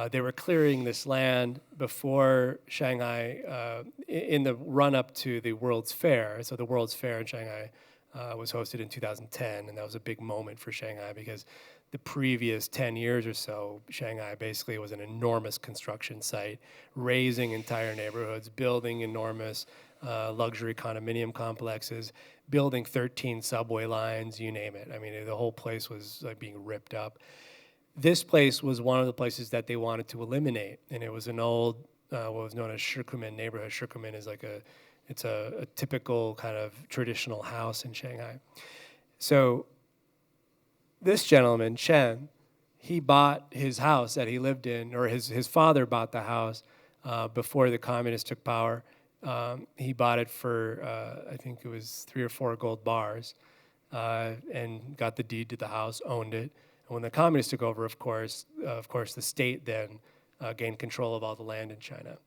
They were clearing this land before Shanghai in the run-up to the World's Fair. So the World's Fair in Shanghai was hosted in 2010, and that was a big moment for Shanghai because the previous 10 years or so, Shanghai basically was an enormous construction site, raising entire neighborhoods, building enormous luxury condominium complexes, building 13 subway lines, you name it. I mean, the whole place was like being ripped up. This place was one of the places that they wanted to eliminate, and it was an old, what was known as Shikumen neighborhood. Shikumen is like it's a typical kind of traditional house in Shanghai. So this gentleman, Chen, he bought his house that he lived in, or his father bought the house before the communists took power. He bought it for, I think it was 3 or 4 gold bars, and got the deed to the house, owned it. And when the communists took over, of course, the state then gained control of all the land in China.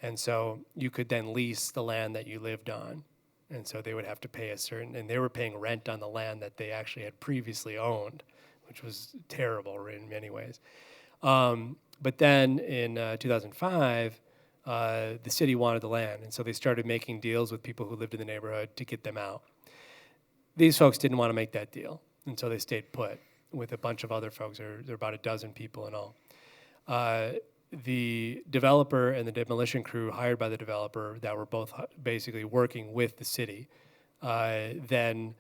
And so you could then lease the land that you lived on. And so they would have to pay and they were paying rent on the land that they actually had previously owned, which was terrible in many ways. But then in 2005, the city wanted the land, and so they started making deals with people who lived in the neighborhood to get them out. These folks didn't want to make that deal, and so they stayed put with a bunch of other folks. There are about a dozen people in all. The developer and the demolition crew hired by the developer that were both basically working with the city then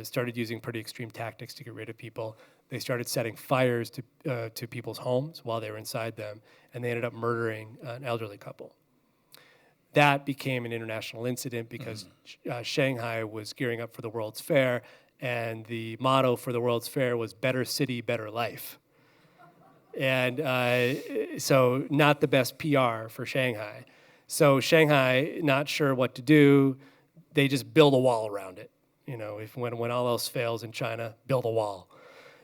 started using pretty extreme tactics to get rid of people. They started setting fires to people's homes while they were inside them, and they ended up murdering an elderly couple. That became an international incident because Shanghai was gearing up for the World's Fair, and the motto for the World's Fair was "Better City, Better Life." And so not the best PR for Shanghai. So Shanghai, not sure what to do, they just build a wall around it. You know, when all else fails in China, build a wall.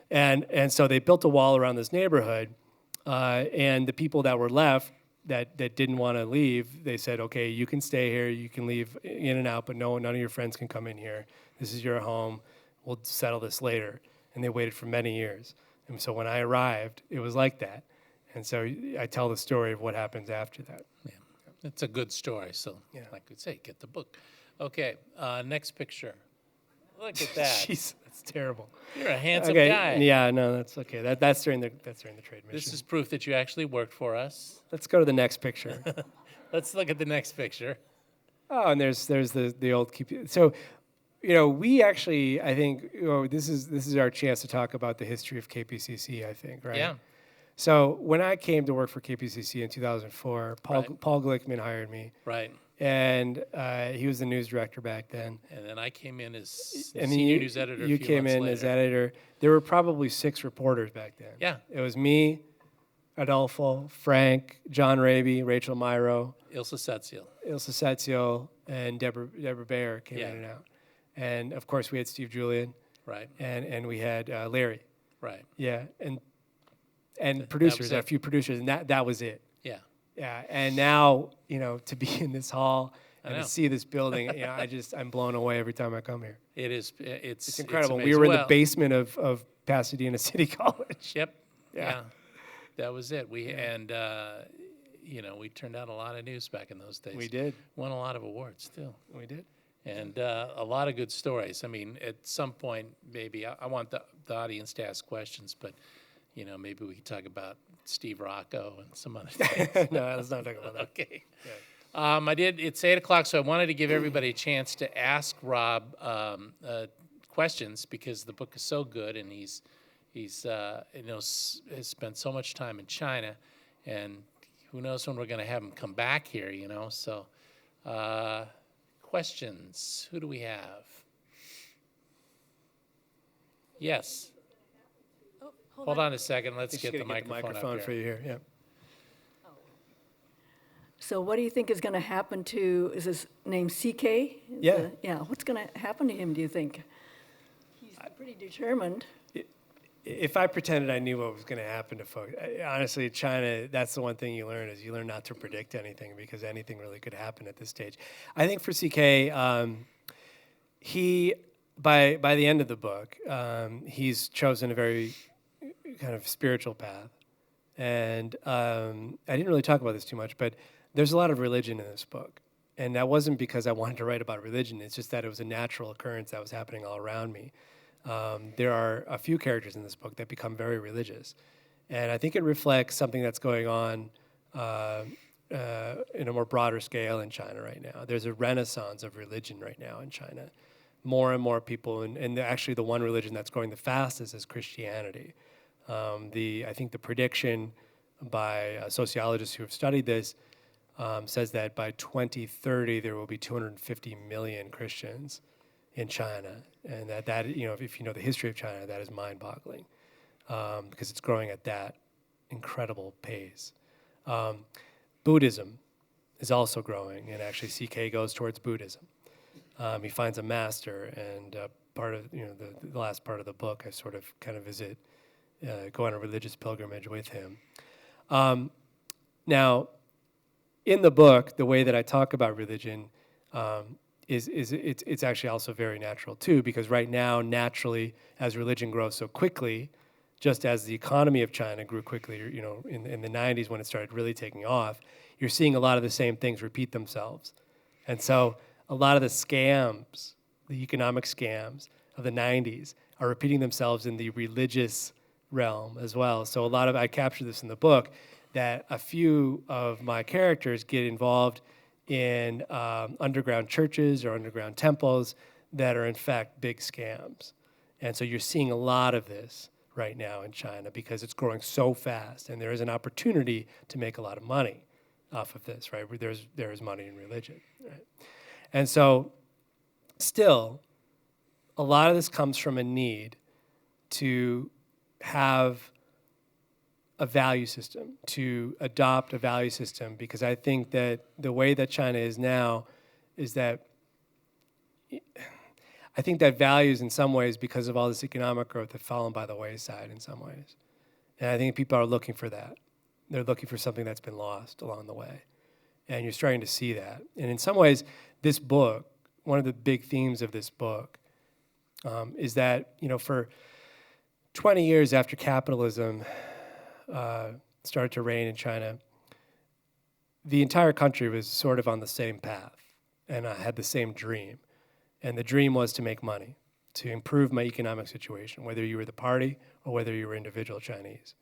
And so they built a wall around this neighborhood, and the people that were left that didn't want to leave, they said, okay, you can stay here, you can leave in and out, but none of your friends can come in here. This is your home. We'll settle this later. And they waited for many years. And so when I arrived, it was like that. And so I tell the story of what happens after that. Yeah, it's a good story. So, like we say, get the book. Okay, next picture. Look at that. Jeez, that's terrible. You're a handsome guy. Yeah, no, that's okay. That's during the trade mission. This is proof that you actually worked for us. Let's go to the next picture. Let's look at the next picture. Oh, and there's the old KPCC. So, we actually, I think, this is our chance to talk about the history of KPCC, I think, right? Yeah. So when I came to work for KPCC in 2004, Paul Glickman hired me. Right. And he was the news director back then. And then I came in as And senior news editor. You came in as editor. There were probably 6 reporters back then. Yeah. It was me, Adolfo, Frank, John Raby, Rachel Myro, Ilsa Setziel, and Deborah Bayer came Yeah. in and out. And of course we had Steve Julian. Right. And we had Larry. Right. Yeah, and producers, it. a few producers, and that was it. Yeah. Yeah, and now, to be in this hall and know. to see this building, I'm blown away every time I come here. It is. It's Incredible. It's We were in the Well, basement of Pasadena City College. Yep. Yeah. That was it. We we turned out a lot of news back in those days. We did. Won a lot of awards too. We did. And a lot of good stories. I mean, at some point, maybe I want the audience to ask questions, but maybe we could talk about Steve Rocco and some other things. No, let's not talk about that. Okay. Yeah. It's 8:00, so I wanted to give everybody a chance to ask Rob questions because the book is so good, and he's has spent so much time in China, and who knows when we're going to have him come back here. So. Questions. Who do we have? Yes. Oh, Hold on a second. Let's Just get the gonna microphone up for here. you here. Yeah. So what do you think is going to happen to, is his name CK? Yeah. What's going to happen to him, do you think? He's pretty determined. If I pretended I knew what was going to happen to folks, honestly, China, that's the one thing you learn is you learn not to predict anything because anything really could happen at this stage. I think for CK, he, by the end of the book, he's chosen a very kind of spiritual path. And I didn't really talk about this too much, but there's a lot of religion in this book. And that wasn't because I wanted to write about religion. It's just that it was a natural occurrence that was happening all around me. There are a few characters in this book that become very religious. And I think it reflects something that's going on in a more broader scale in China right now. There's a renaissance of religion right now in China. More and more people, and actually the one religion that's growing the fastest is Christianity. I think the prediction by sociologists who have studied this says that by 2030 there will be 250 million Christians in China, and that if you know the history of China, that is mind-boggling because it's growing at that incredible pace. Buddhism is also growing, and actually CK goes towards Buddhism. He finds a master, and part of the last part of the book, I sort of kind of go on a religious pilgrimage with him. Now, in the book, the way that I talk about religion it's actually also very natural too, because right now, naturally, as religion grows so quickly, just as the economy of China grew quickly, in the 90s when it started really taking off, you're seeing a lot of the same things repeat themselves. And so a lot of the scams, the economic scams of the 90s are repeating themselves in the religious realm as well. So I capture this in the book, that a few of my characters get involved in underground churches or underground temples that are in fact big scams. And so you're seeing a lot of this right now in China because it's growing so fast, and there is an opportunity to make a lot of money off of this, right? There is money in religion, right? And so still, a lot of this comes from a need to have a value system, to adopt a value system, because I think that the way that China is now is that I think that values in some ways, because of all this economic growth, have fallen by the wayside in some ways. And I think people are looking for that. They're looking for something that's been lost along the way. And you're starting to see that. And in some ways, this book, one of the big themes of this book is that, for 20 years after capitalism started to reign in China, the entire country was sort of on the same path and had the same dream. And the dream was to make money, to improve my economic situation, whether you were the party or whether you were individual Chinese.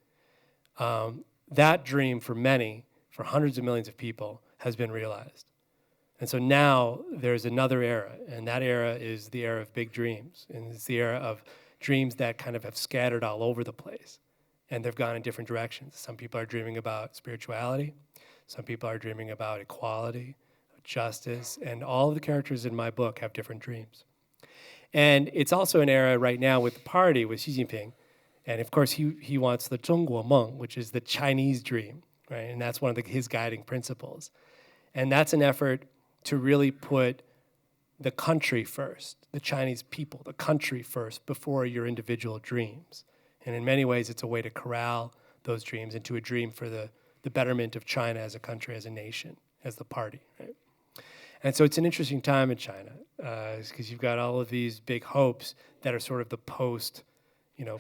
That dream for many, for hundreds of millions of people, has been realized. And so now there's another era, and that era is the era of big dreams. And it's the era of dreams that kind of have scattered all over the place. And they've gone in different directions. Some people are dreaming about spirituality. Some people are dreaming about equality, justice, and all of the characters in my book have different dreams. And it's also an era right now with the party, with Xi Jinping. And of course, he wants the 中国梦, which is the Chinese dream, right? And that's one of his guiding principles. And that's an effort to really put the country first, the Chinese people, the country first, before your individual dreams. And in many ways, it's a way to corral those dreams into a dream for the betterment of China as a country, as a nation, as the party, right? And so it's an interesting time in China because you've got all of these big hopes that are sort of the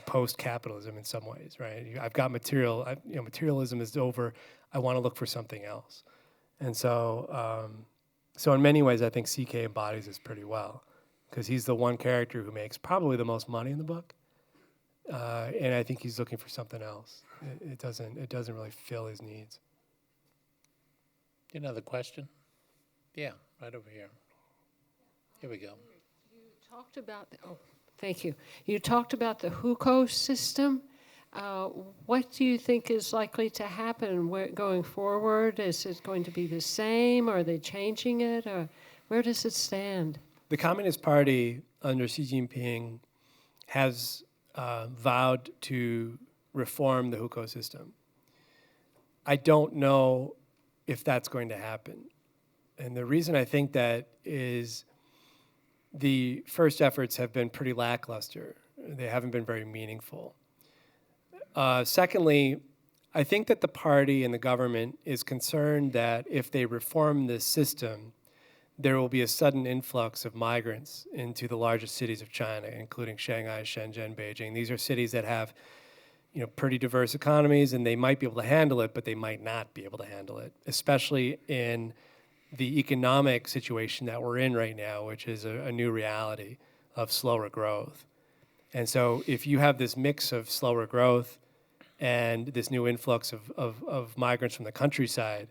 post-capitalism in some ways, right? I've got materialism is over. I want to look for something else. And so, so in many ways, I think CK embodies this pretty well because he's the one character who makes probably the most money in the book. And I think he's looking for something else. It doesn't really fill his needs. Another question? Yeah, right over here. Here we go. You talked about thank you. You talked about the hukou system. What do you think is likely to happen going forward? Is it going to be the same? Are they changing it? Or where does it stand? The Communist Party under Xi Jinping has vowed to reform the hukou system. I don't know if that's going to happen. And the reason I think that is the first efforts have been pretty lackluster. They haven't been very meaningful. Secondly, I think that the party and the government is concerned that if they reform this system, there will be a sudden influx of migrants into the largest cities of China, including Shanghai, Shenzhen, Beijing. These are cities that have, pretty diverse economies, and they might be able to handle it, but they might not be able to handle it, especially in the economic situation that we're in right now, which is a new reality of slower growth. And so if you have this mix of slower growth and this new influx of migrants from the countryside,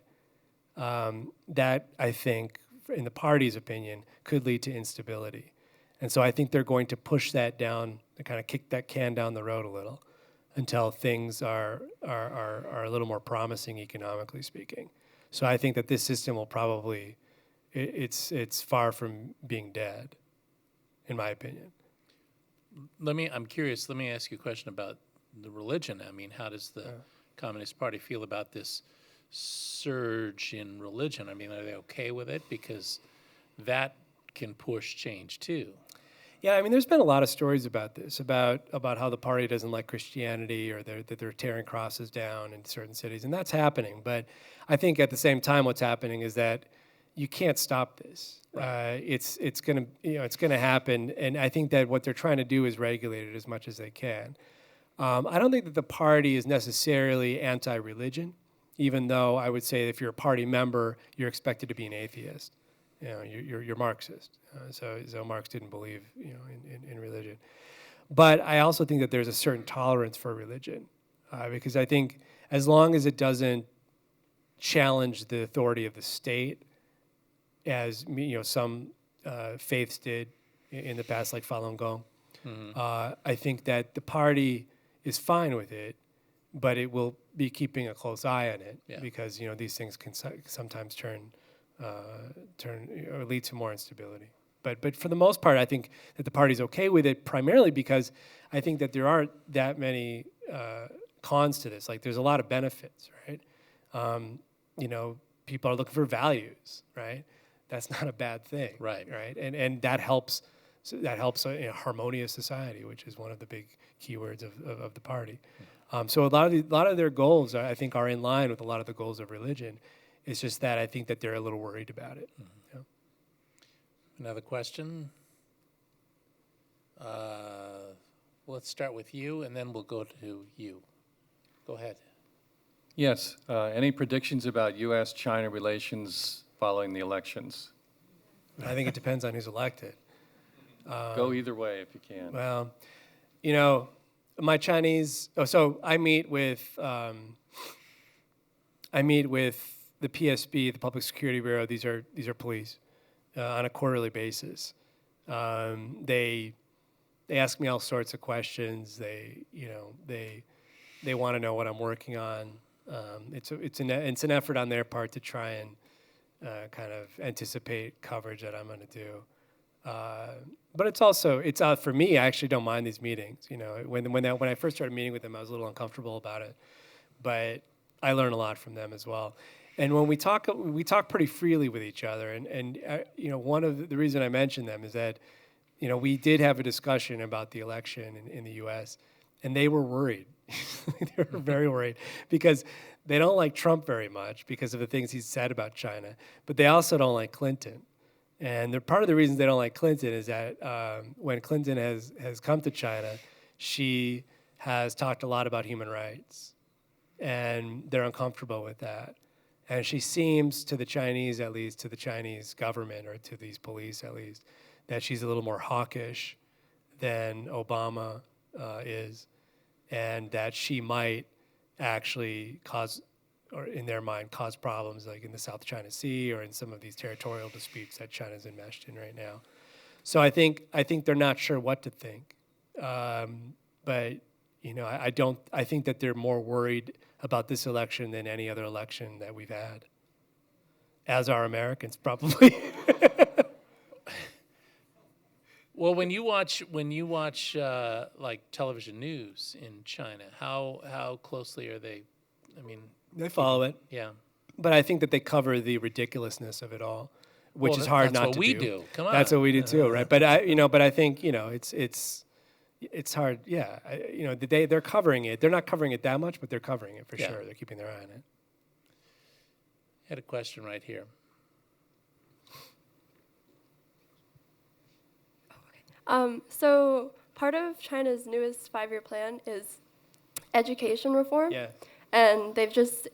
that, I think, in the party's opinion, could lead to instability. And so I think they're going to push that down, to kind of kick that can down the road a little until things are a little more promising economically speaking. So I think that this system will probably, it's far from being dead, in my opinion. I'm curious, let me ask you a question about the religion. I mean, how does the Communist Party feel about this surge in religion? I mean, are they okay with it? Because that can push change too. Yeah, I mean, there's been a lot of stories about this, about how the party doesn't like Christianity or that they're tearing crosses down in certain cities, and that's happening. But I think at the same time, what's happening is that you can't stop this. Right. It's gonna happen, and I think that what they're trying to do is regulate it as much as they can. I don't think that the party is necessarily anti-religion, even though I would say if you're a party member, you're expected to be an atheist. You're Marxist. So Marx didn't believe, in religion. But I also think that there's a certain tolerance for religion, because I think as long as it doesn't challenge the authority of the state, as some faiths did in the past, like Falun Gong, I think that the party is fine with it, but it will be keeping a close eye on it because these things can sometimes turn or lead to more instability. But for the most part, I think that the party's okay with it, primarily because I think that there aren't that many cons to this. Like, there's a lot of benefits, right? People are looking for values, right? That's not a bad thing, right? And that helps. That helps a harmonious society, which is one of the big keywords of the party. So a lot of their goals, I think, are in line with a lot of the goals of religion. It's just that I think that they're a little worried about it. Yeah. Another question? Let's start with you, and then we'll go to you. Go ahead. Yes. Any predictions about U.S.-China relations following the elections? I think it depends on who's elected. Go either way if you can. Well, my Chinese. So I meet with the PSB, the Public Security Bureau. These are police on a quarterly basis. They ask me all sorts of questions. They want to know what I'm working on. It's an effort on their part to try and kind of anticipate coverage that I'm going to do. But it's for me. I actually don't mind these meetings. When I first started meeting with them, I was a little uncomfortable about it, but I learn a lot from them as well. And when we talk pretty freely with each other. And one of the reason I mention them is that we did have a discussion about the election in the U.S. and they were worried. They were very worried because they don't like Trump very much because of the things he's said about China, but they also don't like Clinton. And part of the reasons they don't like Clinton is that when Clinton has come to China, she has talked a lot about human rights, and they're uncomfortable with that. And she seems, to the Chinese at least, to the Chinese government or to these police at least, that she's a little more hawkish than Obama is, and that she might actually cause, or in their mind, cause problems like in the South China Sea or in some of these territorial disputes that China's enmeshed in right now. So I think they're not sure what to think. But you know, I think that they're more worried about this election than any other election that we've had, as are Americans probably. Well, when you watch like television news in China, how closely are they? I mean, They follow it, yeah. but I think that they cover the ridiculousness of it all, which Well, is hard that's not what to we do. do. Come on. That's what we do too, right? But I think it's hard. Yeah, they're covering it. They're not covering it that much, but they're covering it for Yeah. sure. They're keeping their eye on it. I had a question right here. So part of China's newest 5-year plan is education reform. Yeah. And they've just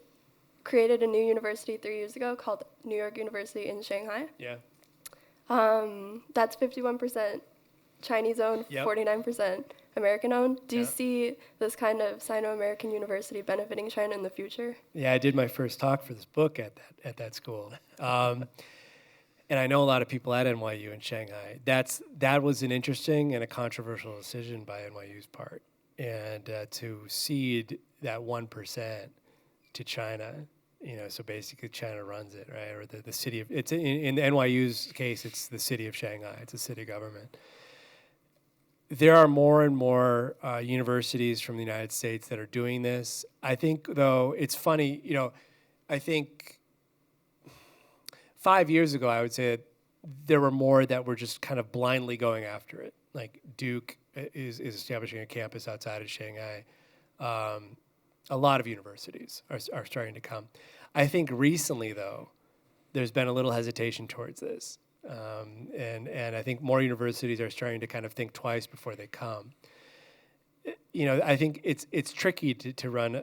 created a new university 3 years ago called New York University in Shanghai. Yeah. That's 51% Chinese-owned, Yep. 49% American-owned. Do you Yeah. see this kind of Sino-American university benefiting China in the future? Yeah, I did my first talk for this book at that school, and I know a lot of people at NYU in Shanghai. That was an interesting and a controversial decision by NYU's part, and to cede that 1% to China. So basically China runs it, right? Or the city of it's in NYU's case, it's the city of Shanghai. It's a city government. There are more and more universities from the United States that are doing this. I think, though, it's funny, I think 5 years ago, I would say that there were more that were just kind of blindly going after it. Like Duke is establishing a campus outside of Shanghai. A lot of universities are starting to come. I think recently, though, there's been a little hesitation towards this. And I think more universities are starting to kind of think twice before they come. I think it's tricky to run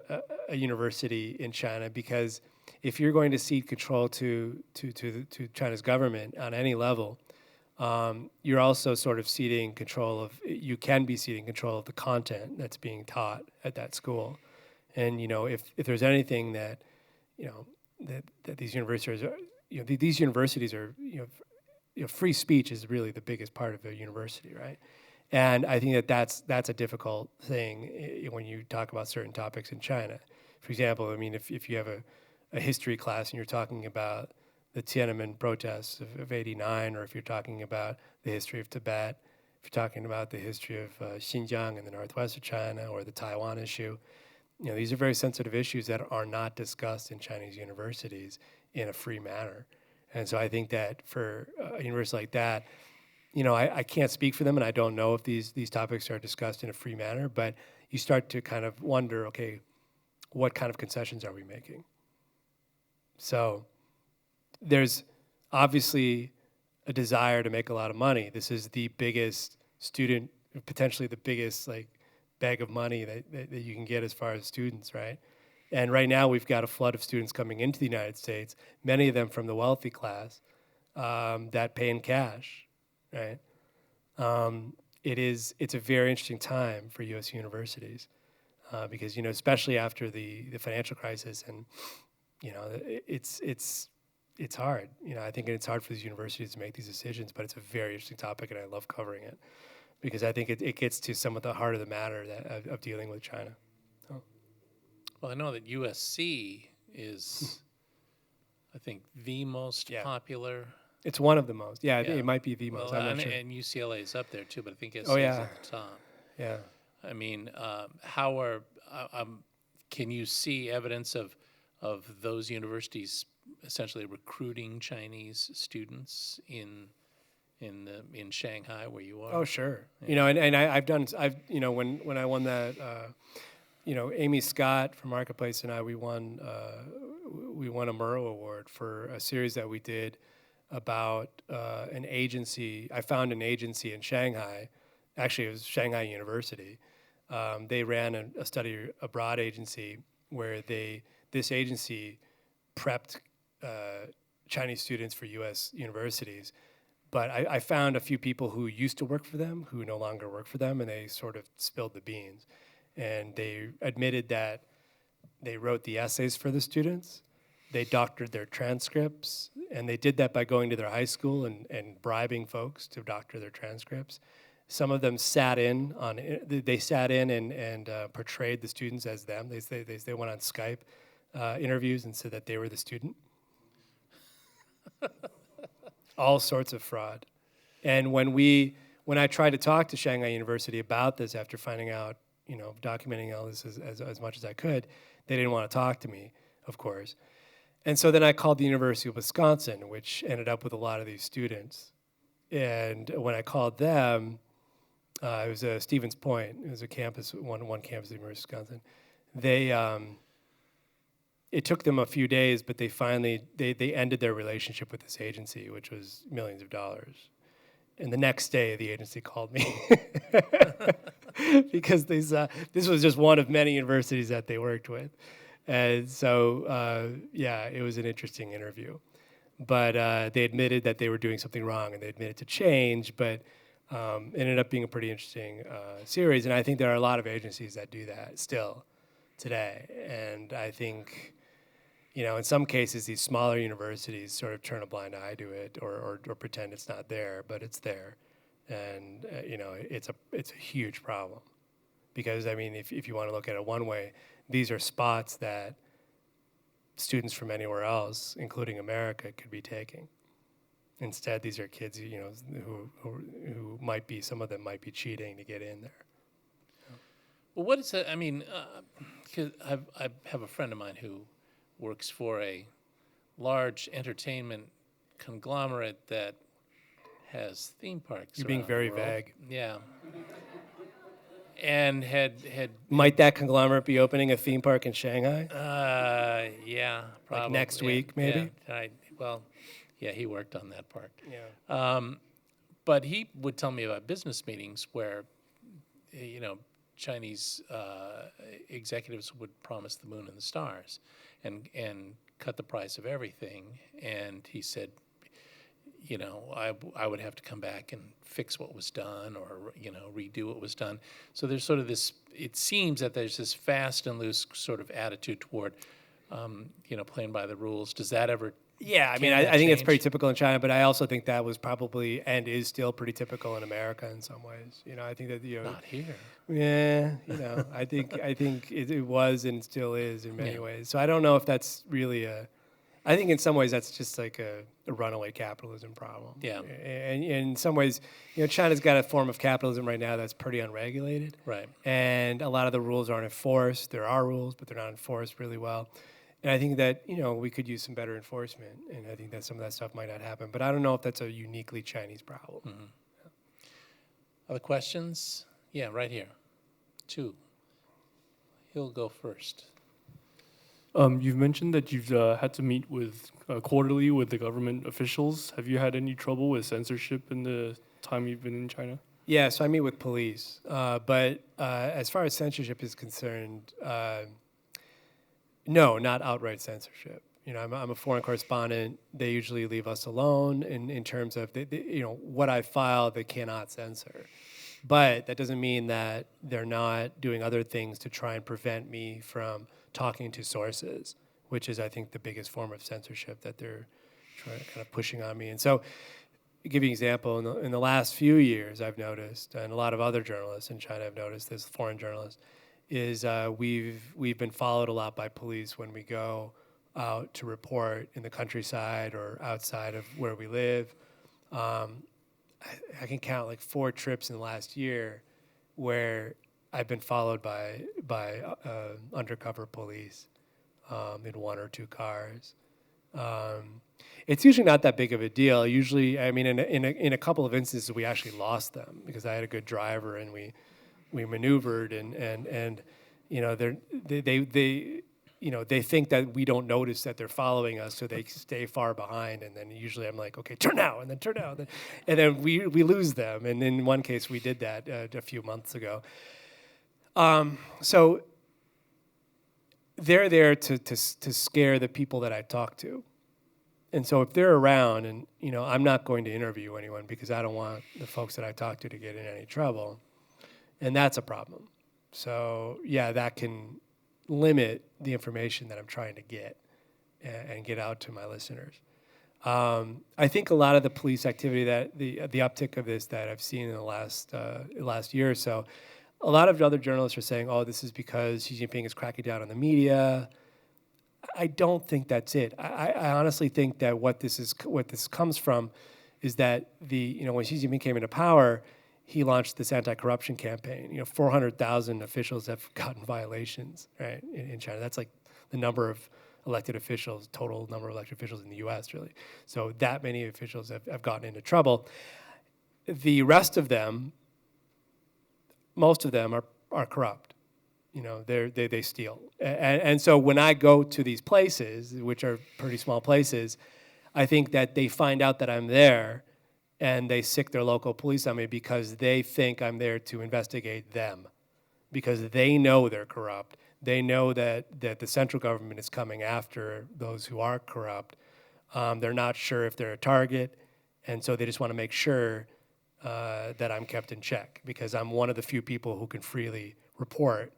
a university in China because if you're going to cede control to China's government on any level, you're also sort of ceding control of. You can be ceding control of the content that's being taught at that school, and if there's anything that that these universities are, these universities are free speech is really the biggest part of a university, right? And I think that's a difficult thing when you talk about certain topics in China. For example, I mean, if you have a history class and you're talking about the Tiananmen protests of '89, or if you're talking about the history of Tibet, if you're talking about the history of Xinjiang in the northwest of China, or the Taiwan issue, these are very sensitive issues that are not discussed in Chinese universities in a free manner. And so I think that for a university like that, I can't speak for them, and I don't know if these topics are discussed in a free manner, but you start to kind of wonder, okay, what kind of concessions are we making? So there's obviously a desire to make a lot of money. This is the biggest potentially the biggest bag of money that you can get as far as students, right? And right now we've got a flood of students coming into the United States, many of them from the wealthy class, that pay in cash, right? It's a very interesting time for U.S. universities because especially after the financial crisis, and it's hard. I think it's hard for these universities to make these decisions, but it's a very interesting topic, and I love covering it because I think it gets to some of the heart of the matter of dealing with China. Well, I know that USC is, I think, the most popular. It's one of the most. Yeah, I think Yeah. it might be the most. Well, I'm not sure. and UCLA is up there too, but I think it's yeah. at the top. Yeah. I mean, can you see evidence of those universities essentially recruiting Chinese students in in Shanghai where you are. Oh, sure. You know, and I've you know, when I won that, you know, Amy Scott from Marketplace and I, we won a Murrow Award for a series that we did about an agency. I found an agency in Shanghai. Actually, it was Shanghai University. They ran a study abroad agency where this agency prepped Chinese students for U.S. universities. But I found a few people who used to work for them who no longer work for them, and they sort of spilled the beans. And they admitted that they wrote the essays for the students, they doctored their transcripts, and they did that by going to their high school and bribing folks to doctor their transcripts. Some of them sat in and portrayed the students as them. They went on Skype interviews and said that they were the student. All sorts of fraud. And when I tried to talk to Shanghai University about this after finding out, you know, documenting all this as much as I could, they didn't want to talk to me, of course. And so then I called the University of Wisconsin, which ended up with a lot of these students. And when I called them, it was Stevens Point. It was a campus, one campus of the University of Wisconsin. It took them a few days, but they finally ended their relationship with this agency, which was millions of dollars. And the next day, the agency called me because this was just one of many universities that they worked with. And so, yeah, it was an interesting interview. But they admitted that they were doing something wrong, and they admitted to change, but it ended up being a pretty interesting series. And I think there are a lot of agencies that do that still today. And I think, you know, in some cases, these smaller universities sort of turn a blind eye to it or pretend it's not there, but it's there. And, you know, it's a huge problem. Because, I mean, if you want to look at it one way, these are spots that students from anywhere else, including America, could be taking. Instead, these are kids, you know, who might be, some of them might be cheating to get in there. Well, what is that? I mean, 'cause I have a friend of mine who works for a large entertainment conglomerate that has theme parks. You're being around very the world. vague. Yeah. And had Might that conglomerate be opening a theme park in Shanghai? yeah, probably. Like next week, maybe? Yeah, he worked on that part. Yeah. But he would tell me about business meetings where, you know, Chinese executives would promise the moon and the stars and cut the price of everything. And he said, you know, I would have to come back and fix what was done or, you know, redo what was done. So there's sort of this, it seems that there's this fast and loose sort of attitude toward, you know, playing by the rules. Does that ever Yeah, I mean, I think it's pretty typical in China, but I also think that was probably and is still pretty typical in America in some ways. You know, I think that, you know, not here? Yeah, you know, I think it was and still is in many ways. So I don't know if that's really I think in some ways that's just like a runaway capitalism problem. Yeah. And in some ways, you know, China's got a form of capitalism right now that's pretty unregulated. Right. And a lot of the rules aren't enforced. There are rules, but they're not enforced really well. And I think that, you know, we could use some better enforcement, and I think that some of that stuff might not happen. But I don't know if that's a uniquely Chinese problem. Mm-hmm. Other questions? Yeah, right here. 2. He'll go first. You've mentioned that you've had to meet with quarterly with the government officials. Have you had any trouble with censorship in the time you've been in China? Yeah, so I meet with police. But as far as censorship is concerned, no, not outright censorship. You know, I'm a foreign correspondent. They usually leave us alone in terms of, you know, what I file, they cannot censor. But that doesn't mean that they're not doing other things to try and prevent me from talking to sources, which is, I think, the biggest form of censorship that they're kind of pushing on me. And so, to give you an example, in the last few years, I've noticed, and a lot of other journalists in China have noticed this, foreign journalists, is we've been followed a lot by police when we go out to report in the countryside or outside of where we live. I can count like 4 trips in the last year where I've been followed by undercover police in 1 or 2 cars. It's usually not that big of a deal. Usually, I mean, in a couple of instances, we actually lost them because I had a good driver and we maneuvered and you know they think that we don't notice that they're following us, so they stay far behind. And then usually I'm like, okay, turn now, and then turn now, and then we lose them. And in one case, we did that a few months ago. So they're there to scare the people that I talk to. And so if they're around, and I'm not going to interview anyone because I don't want the folks that I talk to get in any trouble, and that's a problem. So yeah, that can limit the information that I'm trying to get and get out to my listeners. I think a lot of the police activity that the uptick of this that I've seen in the last year or so, a lot of other journalists are saying, "Oh, this is because Xi Jinping is cracking down on the media." I don't think that's it. I honestly think that what this comes from is that when Xi Jinping came into power, he launched this anti-corruption campaign. 400,000 officials have gotten violations, right, in China. That's like the number of elected officials, total number of elected officials in the U.S., really. So that many officials have gotten into trouble. The rest of them, most of them are corrupt. They steal. And so when I go to these places, which are pretty small places, I think that they find out that I'm there and they sick their local police on me because they think I'm there to investigate them, because they know they're corrupt. They know that the central government is coming after those who are corrupt. They're not sure if they're a target, and so they just want to make sure that I'm kept in check because I'm one of the few people who can freely report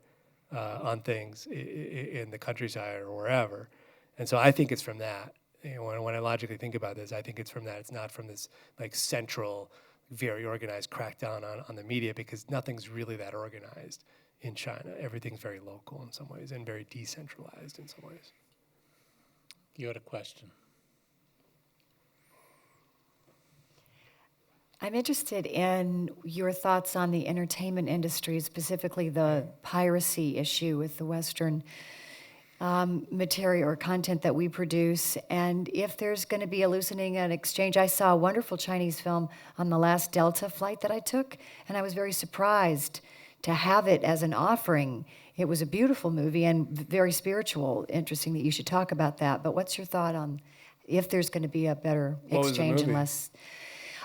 on things in the countryside or wherever. And so I think it's from that. When I logically think about this, I think it's from that. It's not from this like central, very organized crackdown on the media, because nothing's really that organized in China. Everything's very local in some ways and very decentralized in some ways. You had a question. I'm interested in your thoughts on the entertainment industry, specifically the piracy issue with the Western material or content that we produce, and if there's going to be a loosening and exchange. I saw a wonderful Chinese film on the last Delta flight that I took, and I was very surprised to have it as an offering. It was a beautiful movie and very spiritual. Interesting that you should talk about that. But what's your thought on if there's going to be a better exchange and less?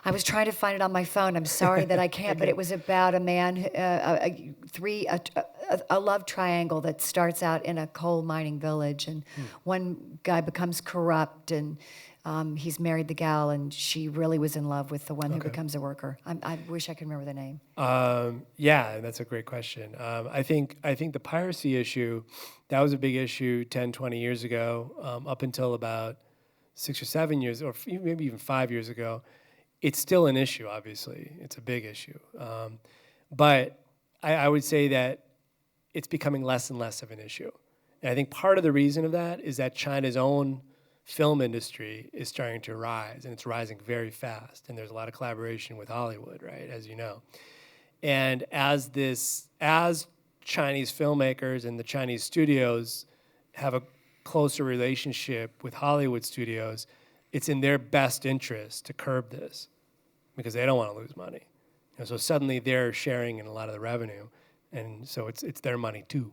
I was trying to find it on my phone. I'm sorry that I can't, but it was about a man, a love triangle that starts out in a coal mining village, and one guy becomes corrupt, and he's married the gal, and she really was in love with the one who becomes a worker. I wish I could remember the name. Yeah, that's a great question. I think the piracy issue, that was a big issue 10, 20 years ago, up until about 6 or 7 years, or maybe even 5 years ago. It's still an issue, obviously. It's a big issue. But I would say that it's becoming less and less of an issue. And I think part of the reason of that is that China's own film industry is starting to rise, and it's rising very fast. And there's a lot of collaboration with Hollywood, right, as you know. And as Chinese filmmakers and the Chinese studios have a closer relationship with Hollywood studios, it's in their best interest to curb this because they don't want to lose money. So suddenly they're sharing in a lot of the revenue, and so it's their money too.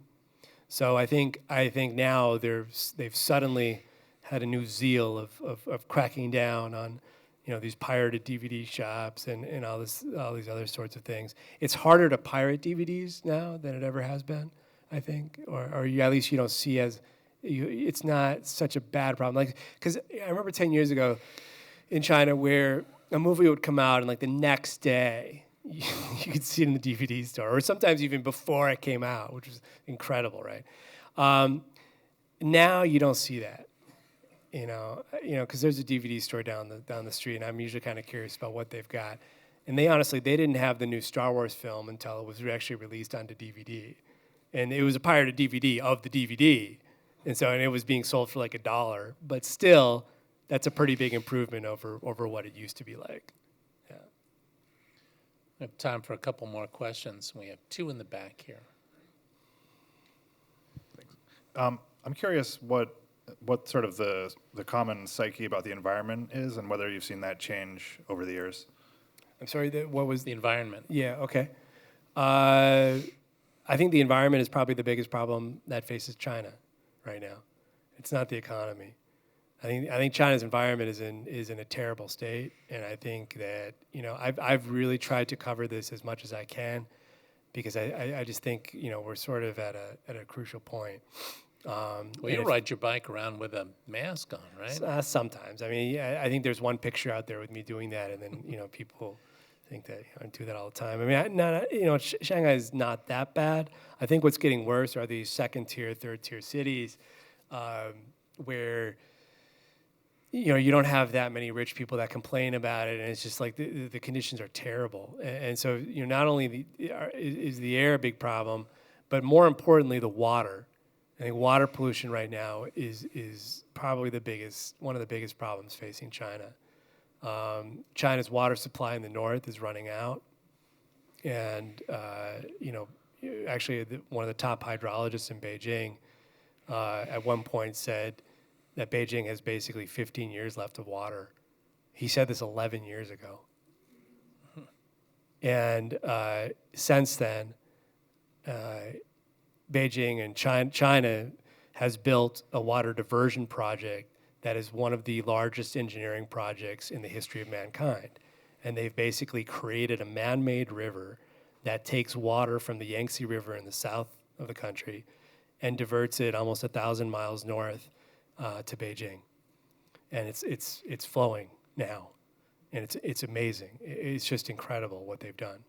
So I think now they've suddenly had a new zeal of cracking down on these pirated DVD shops and all these other sorts of things. It's harder to pirate DVDs now than it ever has been, I think, or at least you don't see as. It's not such a bad problem. Because I remember 10 years ago in China where a movie would come out and the next day you could see it in the DVD store, or sometimes even before it came out, which was incredible, right? Now you don't see that, because there's a DVD store down the street, and I'm usually kind of curious about what they've got. And they didn't have the new Star Wars film until it was actually released onto DVD, and it was a pirated DVD of the DVD. And it was being sold for $1, but still, that's a pretty big improvement over what it used to be like. Yeah. We have time for a couple more questions. We have two in the back here. Thanks. I'm curious what what sort of the common psyche about the environment is, and whether you've seen that change over the years. I'm sorry, what was The environment. Yeah, okay. I think the environment is probably the biggest problem that faces China right now. It's not the economy. I think China's environment is in a terrible state, and I think that I've really tried to cover this as much as I can, because I just think we're sort of at a crucial point. Well, you ride your bike around with a mask on, right? Sometimes. I mean, I think there's one picture out there with me doing that, and then people think that I do that all the time. I mean, Shanghai is not that bad. I think what's getting worse are these second-tier, third-tier cities where you don't have that many rich people that complain about it, and it's just like the conditions are terrible. And so not only is the air a big problem, but more importantly, the water. I think water pollution right now is probably one of the biggest problems facing China. China's water supply in the north is running out, and actually one of the top hydrologists in Beijing at one point said that Beijing has basically 15 years left of water. He said this 11 years ago. And since then, Beijing and China has built a water diversion project that is one of the largest engineering projects in the history of mankind. And they've basically created a man-made river that takes water from the Yangtze River in the south of the country and diverts it almost 1,000 miles north to Beijing. And it's flowing now. And it's amazing. It's just incredible what they've done.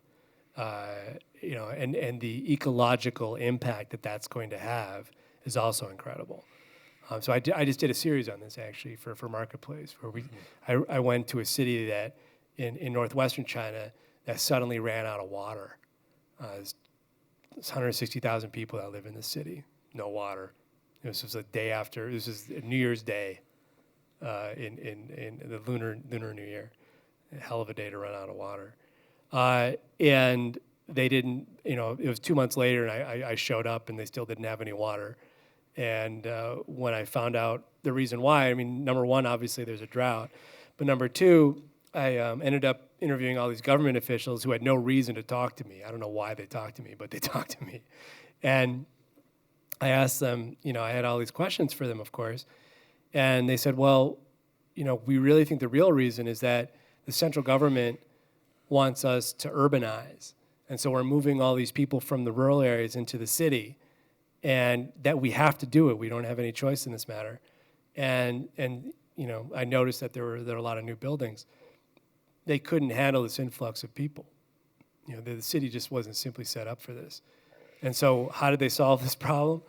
And the ecological impact that that's going to have is also incredible. So I just did a series on this actually for Marketplace, where I went to a city that in northwestern China that suddenly ran out of water. There's 160,000 people that live in this city, no water. This was a day after. This was New Year's Day in the Lunar New Year. A hell of a day to run out of water. And they didn't, it was 2 months later, and I showed up, and they still didn't have any water. And when I found out the reason why, I mean, number one, obviously there's a drought. But number two, I ended up interviewing all these government officials who had no reason to talk to me. I don't know why they talked to me, but they talked to me. And I asked them, I had all these questions for them, of course. And they said, well, we really think the real reason is that the central government wants us to urbanize. And so we're moving all these people from the rural areas into the city, and that we have to do it. We don't have any choice in this matter. And I noticed that there were a lot of new buildings. They couldn't handle this influx of people. The city just wasn't simply set up for this. And so how did they solve this problem?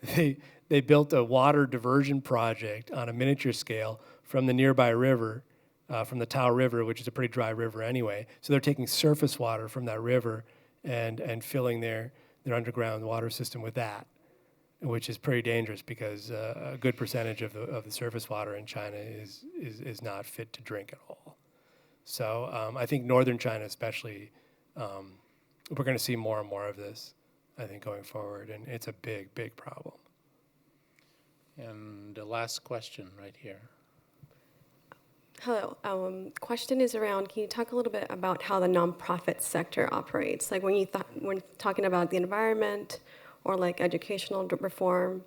They built a water diversion project on a miniature scale from the nearby river, from the Tao River, which is a pretty dry river anyway. So they're taking surface water from that river and filling their underground water system with that, which is pretty dangerous because a good percentage of the surface water in China is not fit to drink at all. So I think northern China especially, we're going to see more and more of this, I think, going forward, and it's a big, big problem. And the last question right here. Hello. Question is around, can you talk a little bit about how the nonprofit sector operates? Like when talking about the environment or like educational reform,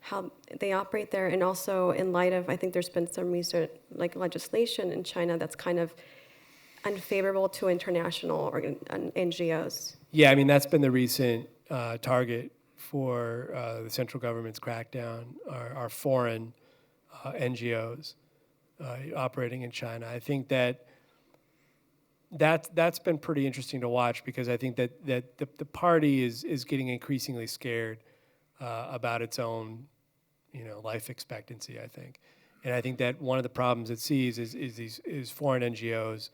how they operate there, and also in light of, I think there's been some recent like legislation in China that's kind of unfavorable to international NGOs. Yeah, I mean, that's been the recent target for the central government's crackdown, are foreign NGOs operating in China. I think that's been pretty interesting to watch, because I think that the party is getting increasingly scared about its own life expectancy, I think. And I think that one of the problems it sees is foreign NGOs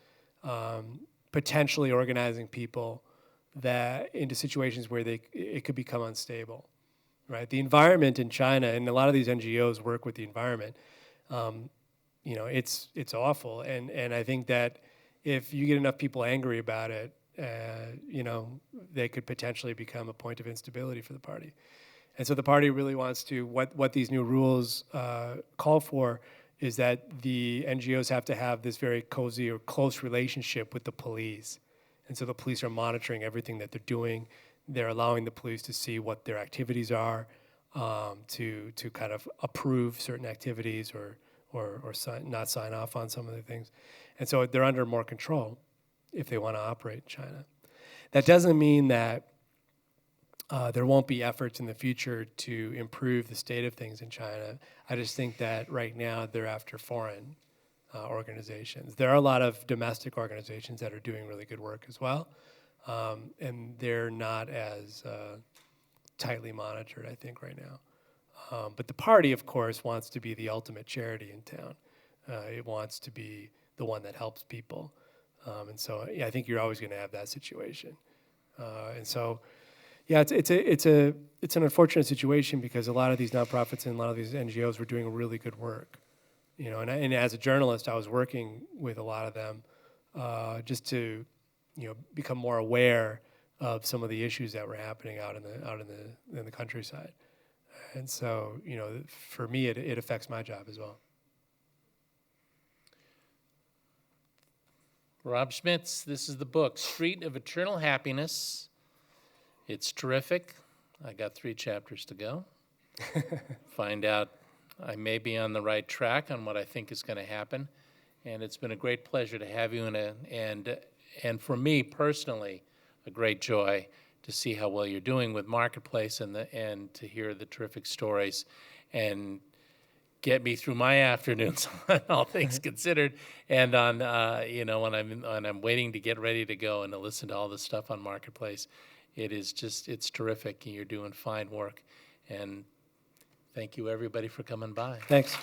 potentially organizing people that into situations where it could become unstable, right? The environment in China, and a lot of these NGOs work with the environment, it's awful. And I think that if you get enough people angry about it, they could potentially become a point of instability for the party. And so the party really wants to, what these new rules call for is that the NGOs have to have this very cozy or close relationship with the police. And so the police are monitoring everything that they're doing. They're allowing the police to see what their activities are, to kind of approve certain activities or not sign off on some of the things. And so they're under more control if they want to operate in China. That doesn't mean that there won't be efforts in the future to improve the state of things in China. I just think that right now they're after foreign organizations. There are a lot of domestic organizations that are doing really good work as well, and they're not as tightly monitored, I think, right now. But the party, of course, wants to be the ultimate charity in town. It wants to be the one that helps people. And so yeah, I think you're always going to have that situation. And so, yeah, it's an unfortunate situation because a lot of these nonprofits and a lot of these NGOs were doing really good work. You know, and as a journalist, I was working with a lot of them just to, you know, become more aware of some of the issues that were happening out in the countryside. And so, you know, for me, it affects my job as well. Rob Schmitz, this is the book, Street of Eternal Happiness. It's terrific. I got 3 chapters to go. Find out I may be on the right track on what I think is going to happen. And it's been a great pleasure to have you, and for me personally, a great joy to see how well you're doing with Marketplace and to hear the terrific stories and get me through my afternoons, all things considered, and on you know, when I'm waiting to get ready to go and to listen to all the stuff on Marketplace. It's terrific, and you're doing fine work. And thank you, everybody, for coming by. Thanks.